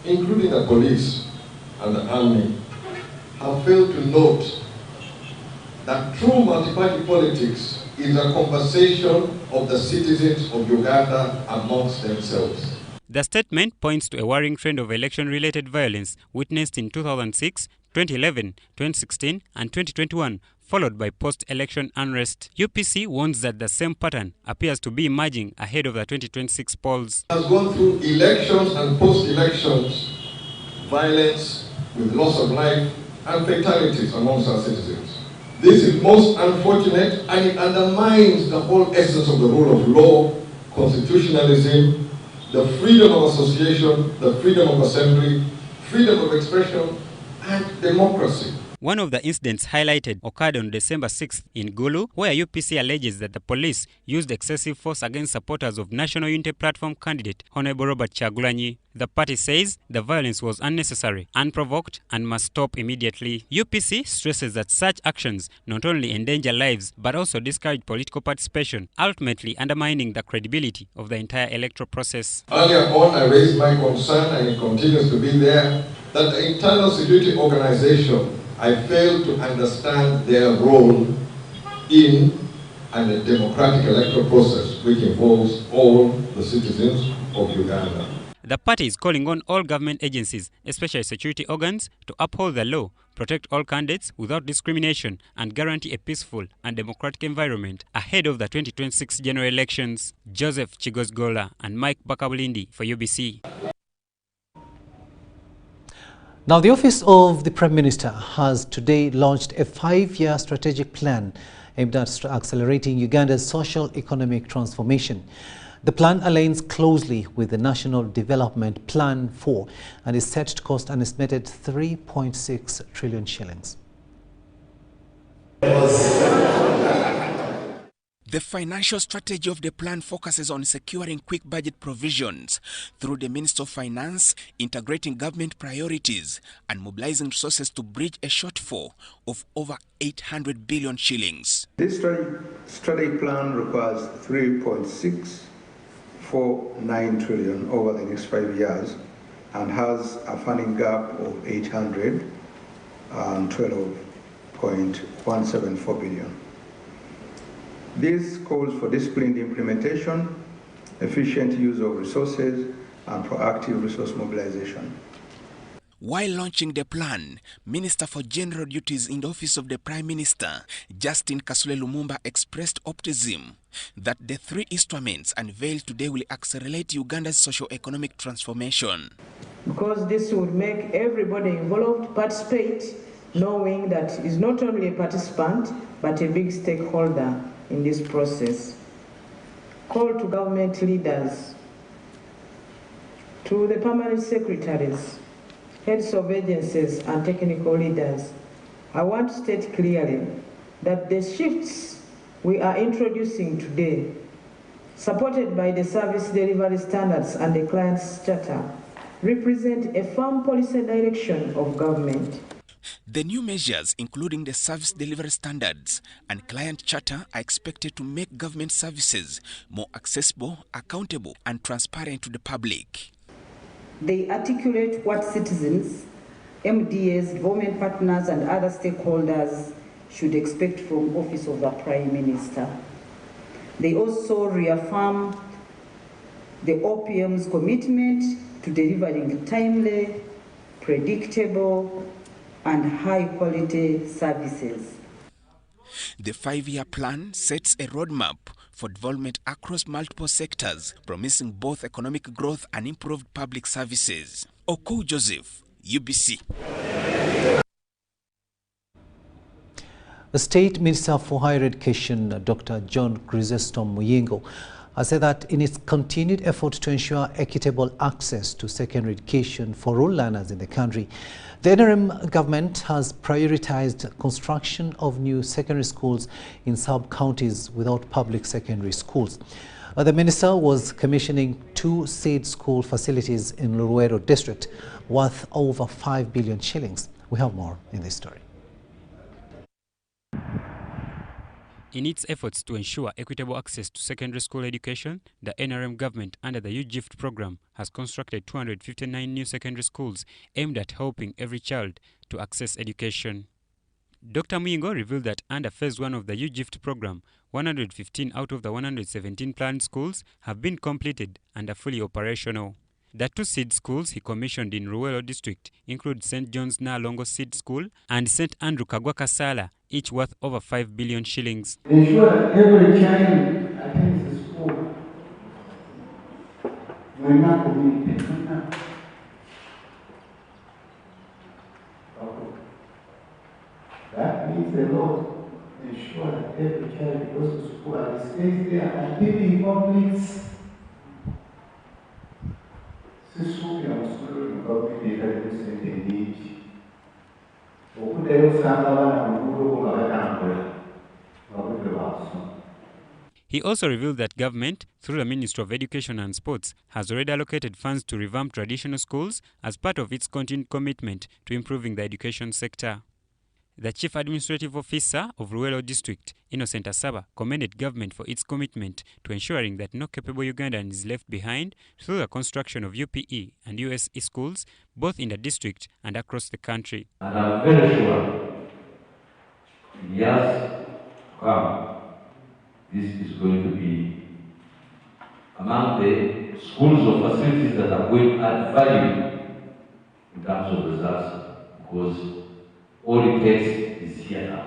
Speaker 16: including the police and the army, have failed to note that true multi-party politics is a conversation of the citizens of Uganda amongst themselves.
Speaker 2: The statement points to a worrying trend of election-related violence witnessed in 2006, 2011, 2016, and 2021, followed by post-election unrest. UPC warns that the same pattern appears to be emerging ahead of the 2026 polls.
Speaker 16: It has gone through elections and post-elections violence with loss of life and fatalities amongst our citizens. This is most unfortunate and it undermines the whole essence of the rule of law, constitutionalism, the freedom of association, the freedom of assembly, freedom of expression, and democracy.
Speaker 2: One of the incidents highlighted occurred on December 6th in Gulu, where UPC alleges that the police used excessive force against supporters of National Unity Platform candidate Honorable Robert Kyagulanyi. The party says the violence was unnecessary, unprovoked, and must stop immediately. UPC stresses that such actions not only endanger lives but also discourage political participation, ultimately undermining the credibility of the entire electoral process.
Speaker 16: Earlier on, I raised my concern, and it continues to be there, that the internal security organization, I failed to understand their role in a democratic electoral process which involves all the citizens of Uganda.
Speaker 2: The party is calling on all government agencies, especially security organs, to uphold the law, protect all candidates without discrimination, and guarantee a peaceful and democratic environment ahead of the 2026 general elections. Joseph Chigozgola and Mike Bakabulindi for UBC.
Speaker 1: Now, the Office of the Prime Minister has today launched a 5-year strategic plan aimed at accelerating Uganda's social-economic transformation. The plan aligns closely with the National Development Plan 4 and is set to cost an estimated 3.6 trillion shillings.
Speaker 17: The financial strategy of the plan focuses on securing quick budget provisions through the Minister of Finance, integrating government priorities and mobilizing resources to bridge a shortfall of over 800 billion shillings.
Speaker 18: This strategic plan requires 3.649 trillion over the next 5 years and has a funding gap of 812.174 billion. This calls for disciplined implementation, efficient use of resources, and proactive resource mobilization.
Speaker 17: While launching the plan, Minister for General Duties in the Office of the Prime Minister, Justin Kasule Lumumba, expressed optimism that the three instruments unveiled today will accelerate Uganda's socio-economic transformation.
Speaker 19: Because this would make everybody involved participate, knowing that is not only a participant, but a big stakeholder in this process. Call to government leaders, to the permanent secretaries, heads of agencies and technical leaders. I want to state clearly that the shifts we are introducing today, supported by the service delivery standards and the client's charter, represent a firm policy direction of government.
Speaker 17: The new measures, including the service delivery standards and client charter, are expected to make government services more accessible, accountable, and transparent to the public.
Speaker 19: They articulate what citizens, MDAs, development partners, and other stakeholders should expect from Office of the Prime Minister. They also reaffirm the OPM's commitment to delivering timely, predictable, and high-quality services.
Speaker 17: The 5-year plan sets a roadmap for development across multiple sectors, promising both economic growth and improved public services. Okou Joseph, UBC.
Speaker 1: The State Minister for Higher Education, Dr. John Chrysostom Muyingo, has said that in its continued effort to ensure equitable access to secondary education for all learners in the country, the NRM government has prioritized construction of new secondary schools in sub-counties without public secondary schools. The minister was commissioning 2 seed school facilities in Luruero district worth over 5 billion shillings. We have more in this story.
Speaker 2: In its efforts to ensure equitable access to secondary school education, the NRM government under the UGIFT program has constructed 259 new secondary schools aimed at helping every child to access education. Dr. Muyingo revealed that under phase 1 of the UGIFT program, 115 out of the 117 planned schools have been completed and are fully operational. The 2 seed schools he commissioned in Ruwelo district include St. John's Nalongo Seed School and St. Andrew Kagwa Kasala, each worth over 5 billion shillings.
Speaker 20: Ensure that every child attends the school. That means a lot. Ensure that every child goes to school and stays there until he completes.
Speaker 2: He also revealed that government, through the Ministry of Education and Sports, has already allocated funds to revamp traditional schools as part of its continued commitment to improving the education sector. The Chief Administrative Officer of Ruwelo District, Innocent Asaba, commended government for its commitment to ensuring that no capable Ugandan is left behind through the construction of UPE and USE schools, both in the district and across the country.
Speaker 20: And I'm very sure in years to come, this is going to be among the schools or facilities that are going to add value in terms of results, because all it takes is here now.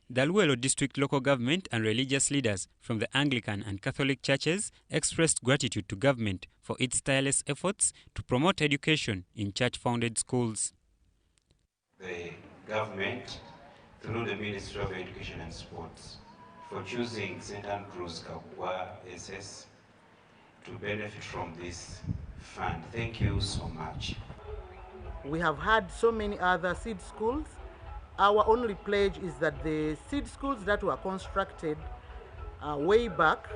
Speaker 2: The Luwelo District local government and religious leaders from the Anglican and Catholic churches expressed gratitude to government for its tireless efforts to promote education in church-founded schools.
Speaker 21: The government
Speaker 4: through the Ministry of Education and Sports for choosing St. Andrew's Kakwa SS to benefit from this fund. Thank you so much.
Speaker 5: We have had so many other seed schools. Our only pledge is that the seed schools that were constructed way back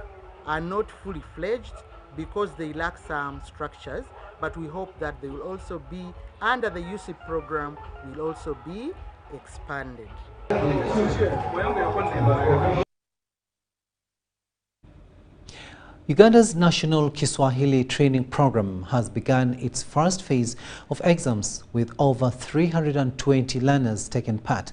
Speaker 5: are not fully fledged because they lack some structures, but we hope that they will also be, under the UC program, will also be expanded.
Speaker 1: Uganda's National Kiswahili Training Program has begun its first phase of exams with over 320 learners taking part.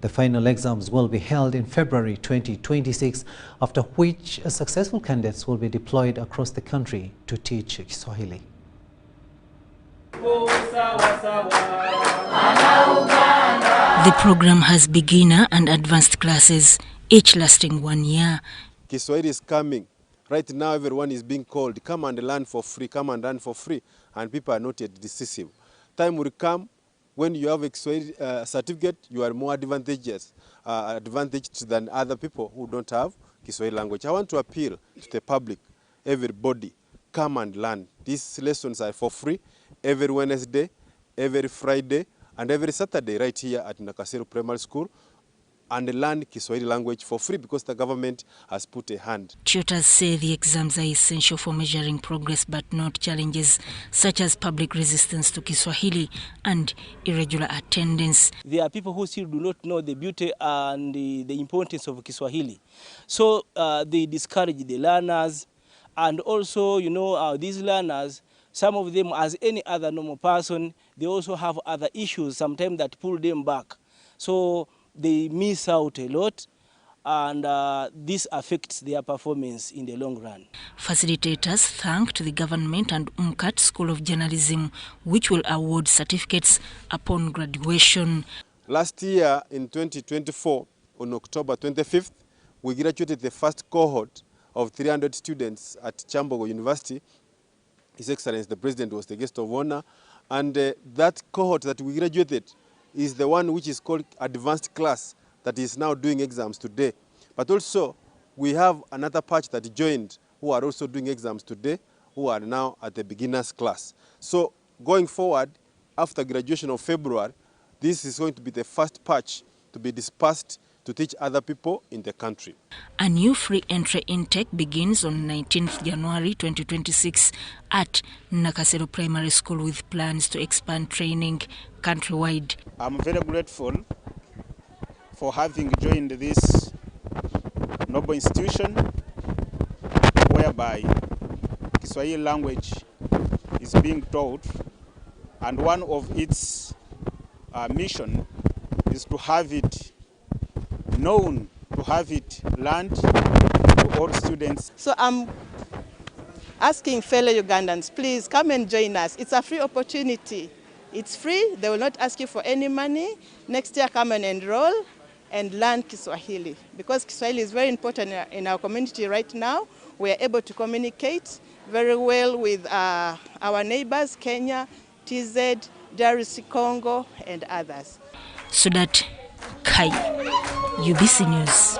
Speaker 1: The final exams will be held in February 2026, after which successful candidates will be deployed across the country to teach Kiswahili.
Speaker 6: The program has beginner and advanced classes, each lasting 1 year.
Speaker 7: Kiswahili is coming. Right now, everyone is being called, come and learn for free, come and learn for free, and people are not yet decisive. Time will come when you have a Kiswahili certificate, you are more advantaged than other people who don't have Kiswahili language. I want to appeal to the public, everybody, come and learn. These lessons are for free every Wednesday, every Friday, and every Saturday right here at Nakasero Primary School, and learn Kiswahili language for free because the government has put a hand.
Speaker 6: Tutors say the exams are essential for measuring progress but not challenges such as public resistance to Kiswahili and irregular attendance.
Speaker 21: There are people who still do not know the beauty and the importance of Kiswahili. So they discourage the learners, and also, you know, these learners, some of them, as any other normal person, they also have other issues sometimes that pull them back. So they miss out a lot, and this affects their performance in the long run.
Speaker 6: Facilitators thanked the government and UMCAT School of Journalism, which will award certificates upon graduation.
Speaker 7: Last year, in 2024, on October 25th, we graduated the first cohort of 300 students at Chambogo University. His Excellency, the President, was the guest of honor, and that cohort that we graduated is the one which is called advanced class that is now doing exams today. But also, we have another batch that joined who are also doing exams today, who are now at the beginners class. So going forward, after graduation of February, this is going to be the first batch to be dispersed to teach other people in the country.
Speaker 6: A new free entry intake begins on 19th January 2026 at Nakasero Primary School, with plans to expand training countrywide.
Speaker 22: I'm very grateful for having joined this noble institution whereby Kiswahili language is being taught, and one of its mission is to have it known, to have it learned to all students.
Speaker 23: So I'm asking fellow Ugandans, please come and join us. It's a free opportunity. It's free. They will not ask you for any money. Next year, come and enroll and learn Kiswahili, because Kiswahili is very important in our community right now. We are able to communicate very well with our neighbors, Kenya, TZ, DRC, Congo, and others.
Speaker 6: So that Kai, UBC News.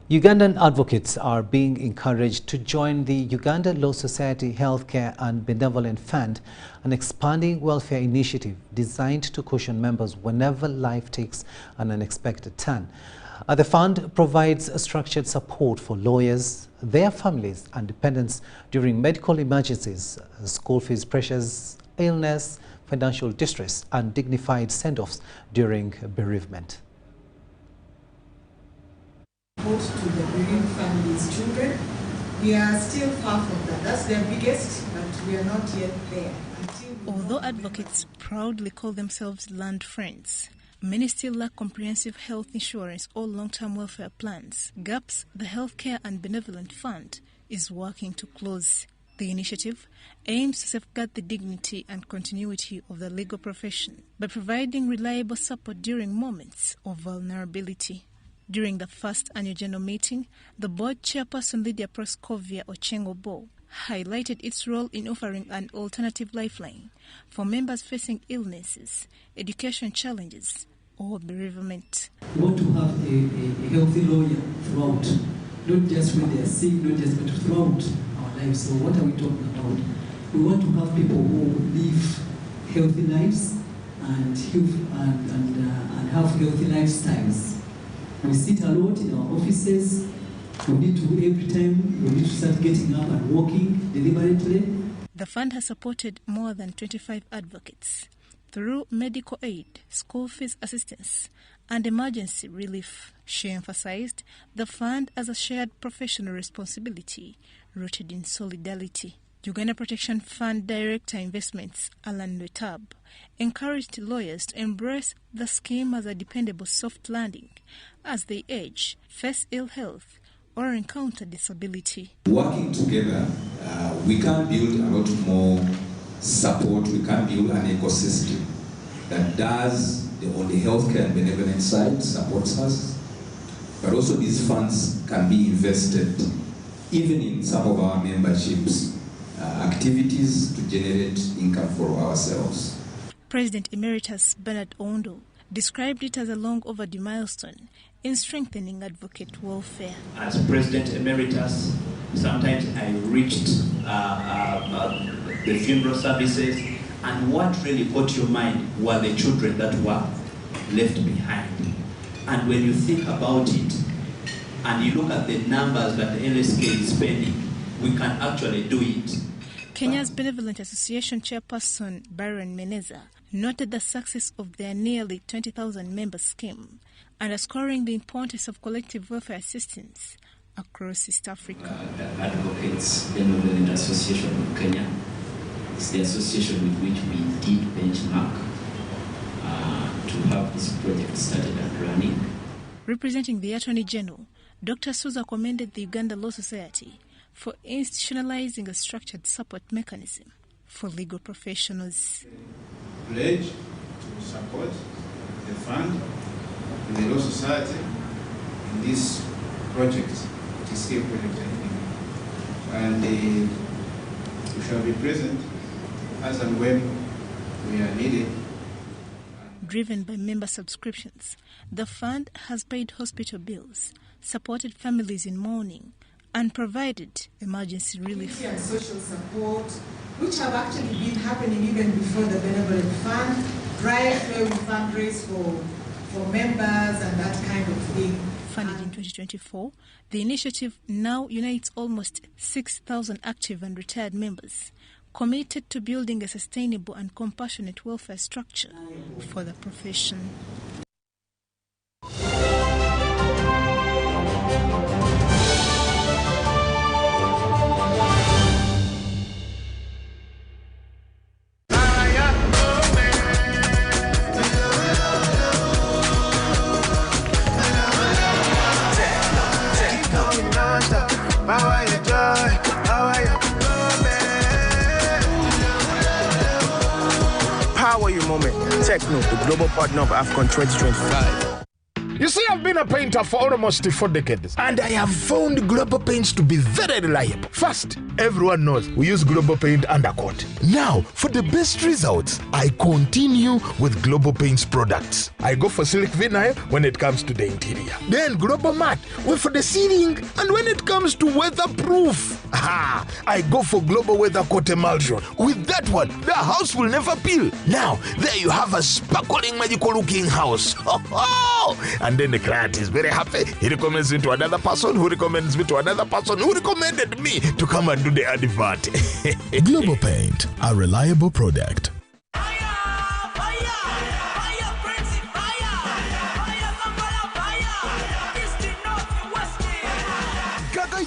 Speaker 1: Ugandan advocates are being encouraged to join the Uganda Law Society Healthcare and Benevolent Fund, an expanding welfare initiative designed to cushion members whenever life takes an unexpected turn. The fund provides structured support for lawyers, their families and dependents during medical emergencies, school fees pressures, illness, financial distress and dignified send-offs during bereavement.
Speaker 24: To the bereaved families' children, we are still far from that. That's their biggest, but we are not yet there.
Speaker 12: Although advocates proudly call themselves land friends, many still lack comprehensive health insurance or long-term welfare plans. Gaps the Healthcare and Benevolent Fund is working to close. The initiative aims to safeguard the dignity and continuity of the legal profession by providing reliable support during moments of vulnerability. During the first annual general meeting, the board chairperson Lydia Proskovia Ochengo-Bo highlighted its role in offering an alternative lifeline for members facing illnesses, education challenges, or bereavement.
Speaker 3: We want to have a healthy lawyer throughout, not just when they are sick, not just but throughout our lives. So what are we talking about? We want to have people who live healthy lives and have healthy lifestyles. We sit a lot in our offices. We need to, every time, we need to start getting up and walking deliberately.
Speaker 12: The fund has supported more than 25 advocates through medical aid, school fees assistance, and emergency relief. She emphasized the fund as a shared professional responsibility rooted in solidarity. Uganda Protection Fund Director Investments, Alan Letab, encouraged lawyers to embrace the scheme as a dependable soft landing as they age, face ill health, or encounter disability.
Speaker 8: Working together, we can build a lot more support. We can build an ecosystem that does on the healthcare and benevolent side supports us, but also these funds can be invested even in some of our memberships activities to generate income for ourselves.
Speaker 12: President Emeritus Bernard Ondo described it as a long overdue milestone in strengthening advocate welfare.
Speaker 9: As President Emeritus, sometimes I reached the funeral services, and what really caught your mind were the children that were left behind. And when you think about it, and you look at the numbers that the LSK is spending, we can actually do it.
Speaker 12: Kenya's Benevolent Association chairperson Baron Meneza noted the success of their nearly 20,000 member scheme, underscoring the importance of collective welfare assistance across East Africa.
Speaker 9: The Advocates Benevolent Association of Kenya is the association with which we did benchmark to have this project started and running.
Speaker 12: Representing the Attorney General, Dr. Souza commended the Uganda Law Society for institutionalizing a structured support mechanism for legal professionals.
Speaker 11: Pledge to support the fund and the Law Society in this project, the scale project, and we shall be present as and when we are needed.
Speaker 12: Driven by member subscriptions, the fund has paid hospital bills, supported families in mourning, and provided emergency relief.
Speaker 24: And social support, which have actually been happening even before the Benevolent Fund, right where we fundraise for members and that kind of thing.
Speaker 12: Funded in 2024, the initiative now unites almost 6,000 active and retired members, committed to building a sustainable and compassionate welfare structure for the profession.
Speaker 15: Power your moment. Techno, the global partner of AFCON 2025.
Speaker 25: You see, I've been a painter for almost 4 decades, and I have found Global Paints to be very reliable. First, everyone knows we use Global Paint Undercoat. Now, for the best results, I continue with Global Paints products. I go for Silk Vinyl when it comes to the interior. Then Global Matte for the ceiling, and when it comes to weatherproof, I go for Global Weather Coat Emulsion. With that one, the house will never peel. Now, there you have a sparkling, magical-looking house. And then the client is very happy. He recommends me to another person, who recommends me to another person, who recommended me to come and do the advert.
Speaker 26: Global Paint, a reliable product.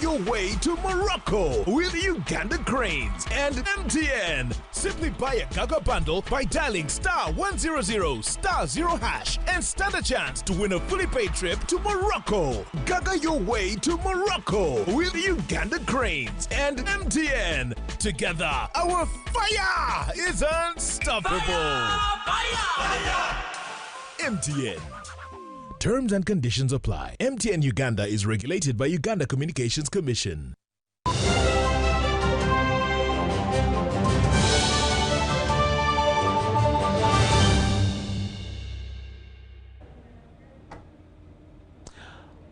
Speaker 26: Your way to Morocco with Uganda Cranes and MTN. Simply buy a Gaga bundle by dialing *100*0# and stand a chance to win a fully paid trip to Morocco. Gaga your way to Morocco with Uganda Cranes and MTN. Together, our fire is unstoppable. Fire! MTN. Terms and conditions apply. MTN Uganda is regulated by Uganda Communications Commission.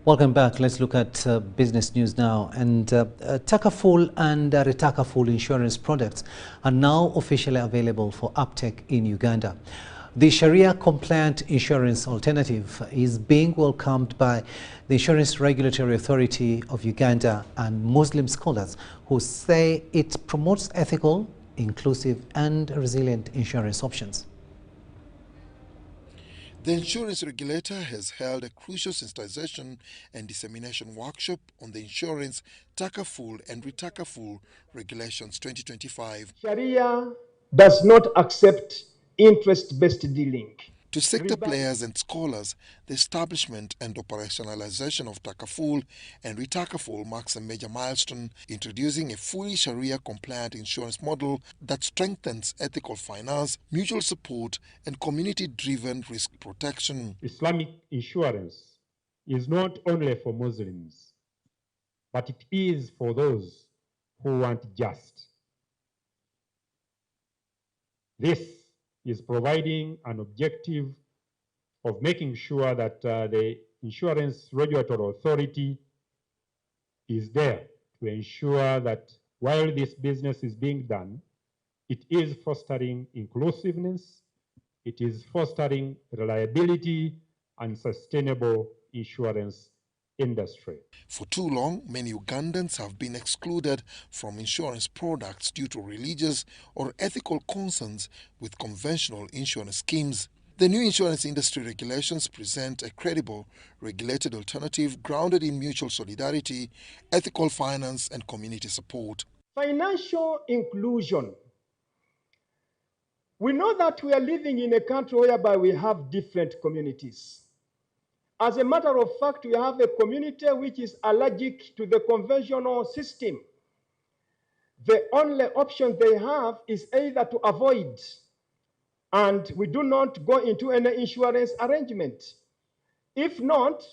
Speaker 1: Welcome back. Let's look at business news now. And Takaful and Retakaful insurance products are now officially available for uptake in Uganda. The Sharia-compliant insurance alternative is being welcomed by the Insurance Regulatory Authority of Uganda and Muslim scholars who say it promotes ethical, inclusive and resilient insurance options.
Speaker 10: The insurance regulator has held a crucial sensitization and dissemination workshop on the insurance Takaful and Retakaful Regulations 2025.
Speaker 13: Sharia does not accept interest-based dealing.
Speaker 10: To sector players and scholars, the establishment and operationalization of Takaful and Retakaful marks a major milestone, introducing a fully Sharia-compliant insurance model that strengthens ethical finance, mutual support, and community-driven risk protection.
Speaker 14: Islamic insurance is not only for Muslims, but it is for those who want just. This is providing an objective of making sure that the Insurance Regulatory Authority is there to ensure that while this business is being done, it is fostering inclusiveness, it is fostering reliability and sustainable insurance industry.
Speaker 10: For too long, many Ugandans have been excluded from insurance products due to religious or ethical concerns with conventional insurance schemes. The new insurance industry regulations present a credible, regulated alternative grounded in mutual solidarity, ethical finance, and community support.
Speaker 13: Financial inclusion. We know that we are living in a country whereby we have different communities. As a matter of fact, we have a community which is allergic to the conventional system. The only option they have is either to avoid, and we do not go into any insurance arrangement. If not,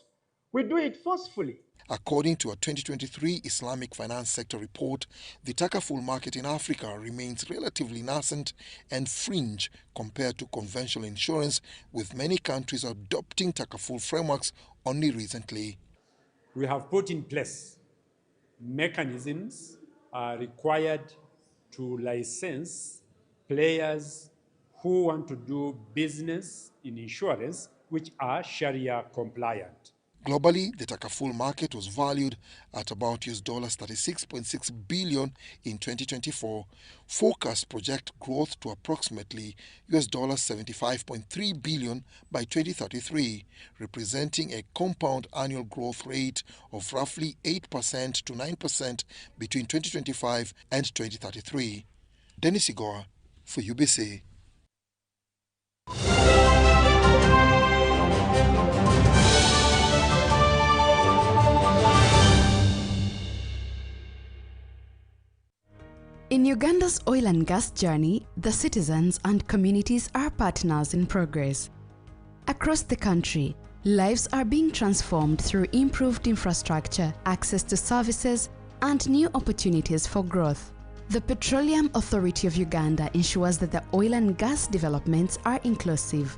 Speaker 13: we do it forcefully.
Speaker 10: According to a 2023 Islamic finance sector report, the Takaful market in Africa remains relatively nascent and fringe compared to conventional insurance, with many countries adopting Takaful frameworks only recently.
Speaker 16: We have put in place mechanisms required to license players who want to do business in insurance which are Sharia compliant.
Speaker 10: Globally, the Takaful market was valued at about $36.6 billion in 2024. Forecasts project growth to approximately $75.3 billion by 2033, representing a compound annual growth rate of roughly 8% to 9% between 2025 and 2033. Dennis Igor for UBC.
Speaker 18: In Uganda's oil and gas journey, the citizens and communities are partners in progress. Across the country, lives are being transformed through improved infrastructure, access to services, and new opportunities for growth. The Petroleum Authority of Uganda ensures that the oil and gas developments are inclusive.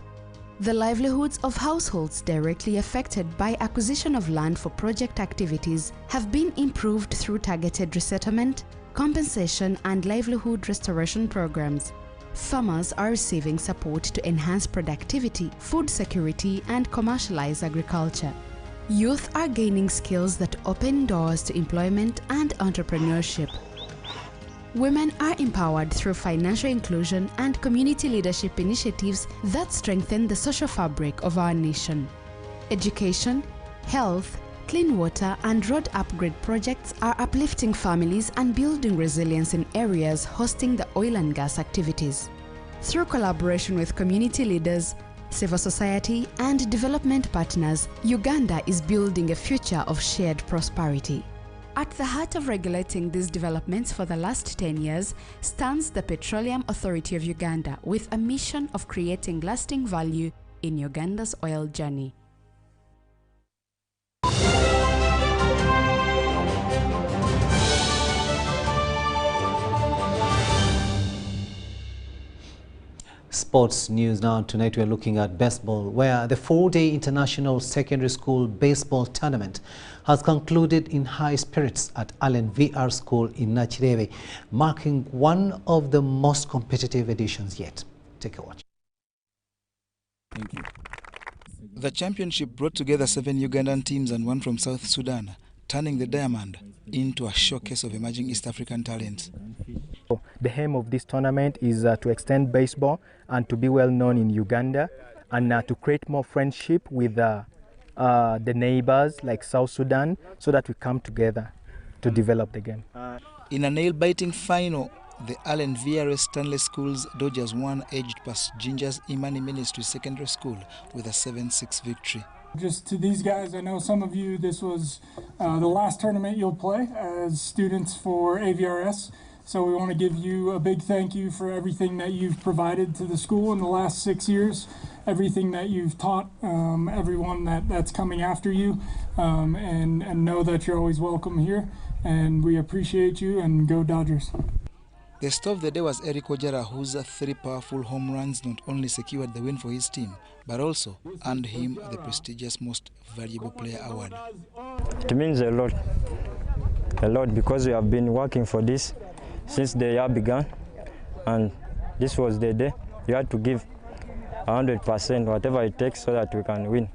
Speaker 18: The livelihoods of households directly affected by acquisition of land for project activities have been improved through targeted resettlement, compensation and livelihood restoration programs. Farmers are receiving support to enhance productivity, food security and commercialize agriculture. Youth are gaining skills that open doors to employment and entrepreneurship. Women are empowered through financial inclusion and community leadership initiatives that strengthen the social fabric of our nation. Education, health, clean water and road upgrade projects are uplifting families and building resilience in areas hosting the oil and gas activities. Through collaboration with community leaders, civil society and development partners, Uganda is building a future of shared prosperity. At the heart of regulating these developments for the last 10 years stands the Petroleum Authority of Uganda, with a mission of creating lasting value in Uganda's oil journey.
Speaker 1: sports news now. Tonight we are looking at baseball, where the 4-day International Secondary School Baseball Tournament has concluded in high spirits at Allen VR School in Nachirebe, marking one of the most competitive editions yet. Take a watch.
Speaker 2: Thank you. The championship brought together 7 Ugandan teams and 1 from South Sudan, turning the diamond into a showcase of emerging East African talents.
Speaker 4: The aim of this tournament is to extend baseball and to be well known in Uganda, and to create more friendship with the neighbors like South Sudan, so that we come together to develop the game.
Speaker 2: In a nail-biting final, the Allen VRS Stanley School's Dodgers won edged past Ginger's Imani Ministry Secondary School with a 7-6 victory.
Speaker 5: Just to these guys, I know some of you, this was the last tournament you'll play as students for AVRS. So we want to give you a big thank you for everything that you've provided to the school in the last 6 years, everything that you've taught everyone that's coming after you, and know that you're always welcome here. And we appreciate you, and go Dodgers.
Speaker 2: The star of the day was Eric Ojara, whose 3 powerful home runs not only secured the win for his team, but also earned him the prestigious Most Valuable Player award.
Speaker 17: It means a lot, because we have been working for this since the year began, and this was the day. You had to give 100%, whatever it takes, so that we can win.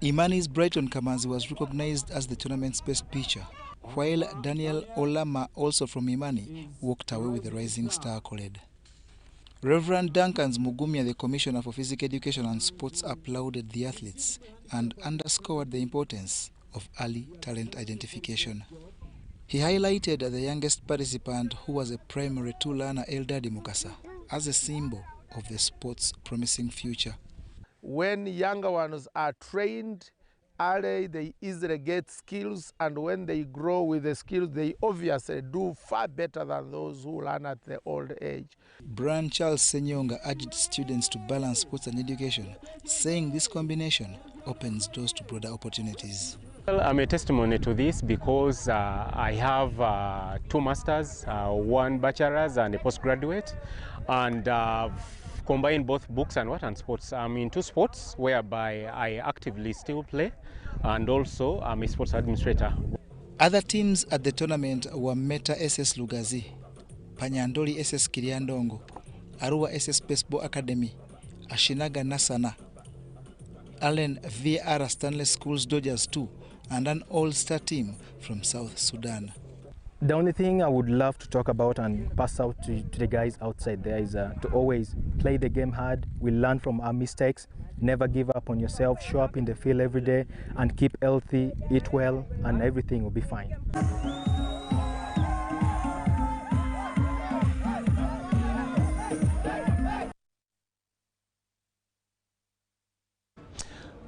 Speaker 2: Imani's Brighton Kamanzi was recognized as the tournament's best pitcher, while Daniel Olama, also from Imani, walked away with the Rising Star accolade. Reverend Duncan Mugumya, the Commissioner for Physical Education and Sports, applauded the athletes and underscored the importance of early talent identification. He highlighted the youngest participant, who was a primary 2 learner, Eldadi Mukasa, as a symbol of the sport's promising future.
Speaker 19: When younger ones are trained early, they easily get skills, and when they grow with the skills, they obviously do far better than those who learn at the old age.
Speaker 2: Brian Charles Senyonga urged students to balance sports and education, saying this combination opens doors to broader opportunities.
Speaker 20: Well, I'm a testimony to this because I have 2 masters, 1 bachelor's and a postgraduate, and combine both books and sports. I'm into sports, whereby I actively still play, and also I'm a sports administrator.
Speaker 2: Other teams at the tournament were Meta SS Lugazi, Panyandoli SS Kiriandongo, Arua SS Baseball Academy, Ashinaga Nasana, Allen VR Stanley School's Dodgers 2, and an all-star team from South Sudan.
Speaker 4: The only thing I would love to talk about and pass out to the guys outside there is to always play the game hard. We learn from our mistakes, never give up on yourself, show up in the field every day, and keep healthy, eat well, and everything will be fine.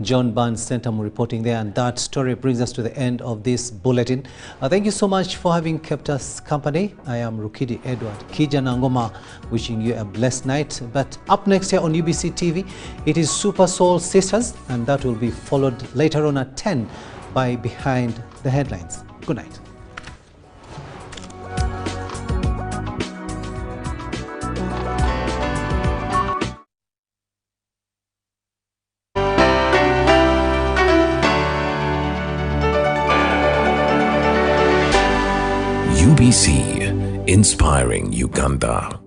Speaker 1: John Barnes Centum reporting there, and that story brings us to the end of this bulletin. Thank you so much for having kept us company. I am Rukiidi Edward Kijanangoma, wishing you a blessed night. But up next here on UBC TV, it is Super Soul Sisters, and that will be followed later on at 10 by Behind the Headlines. Good night.
Speaker 27: UBC, inspiring Uganda.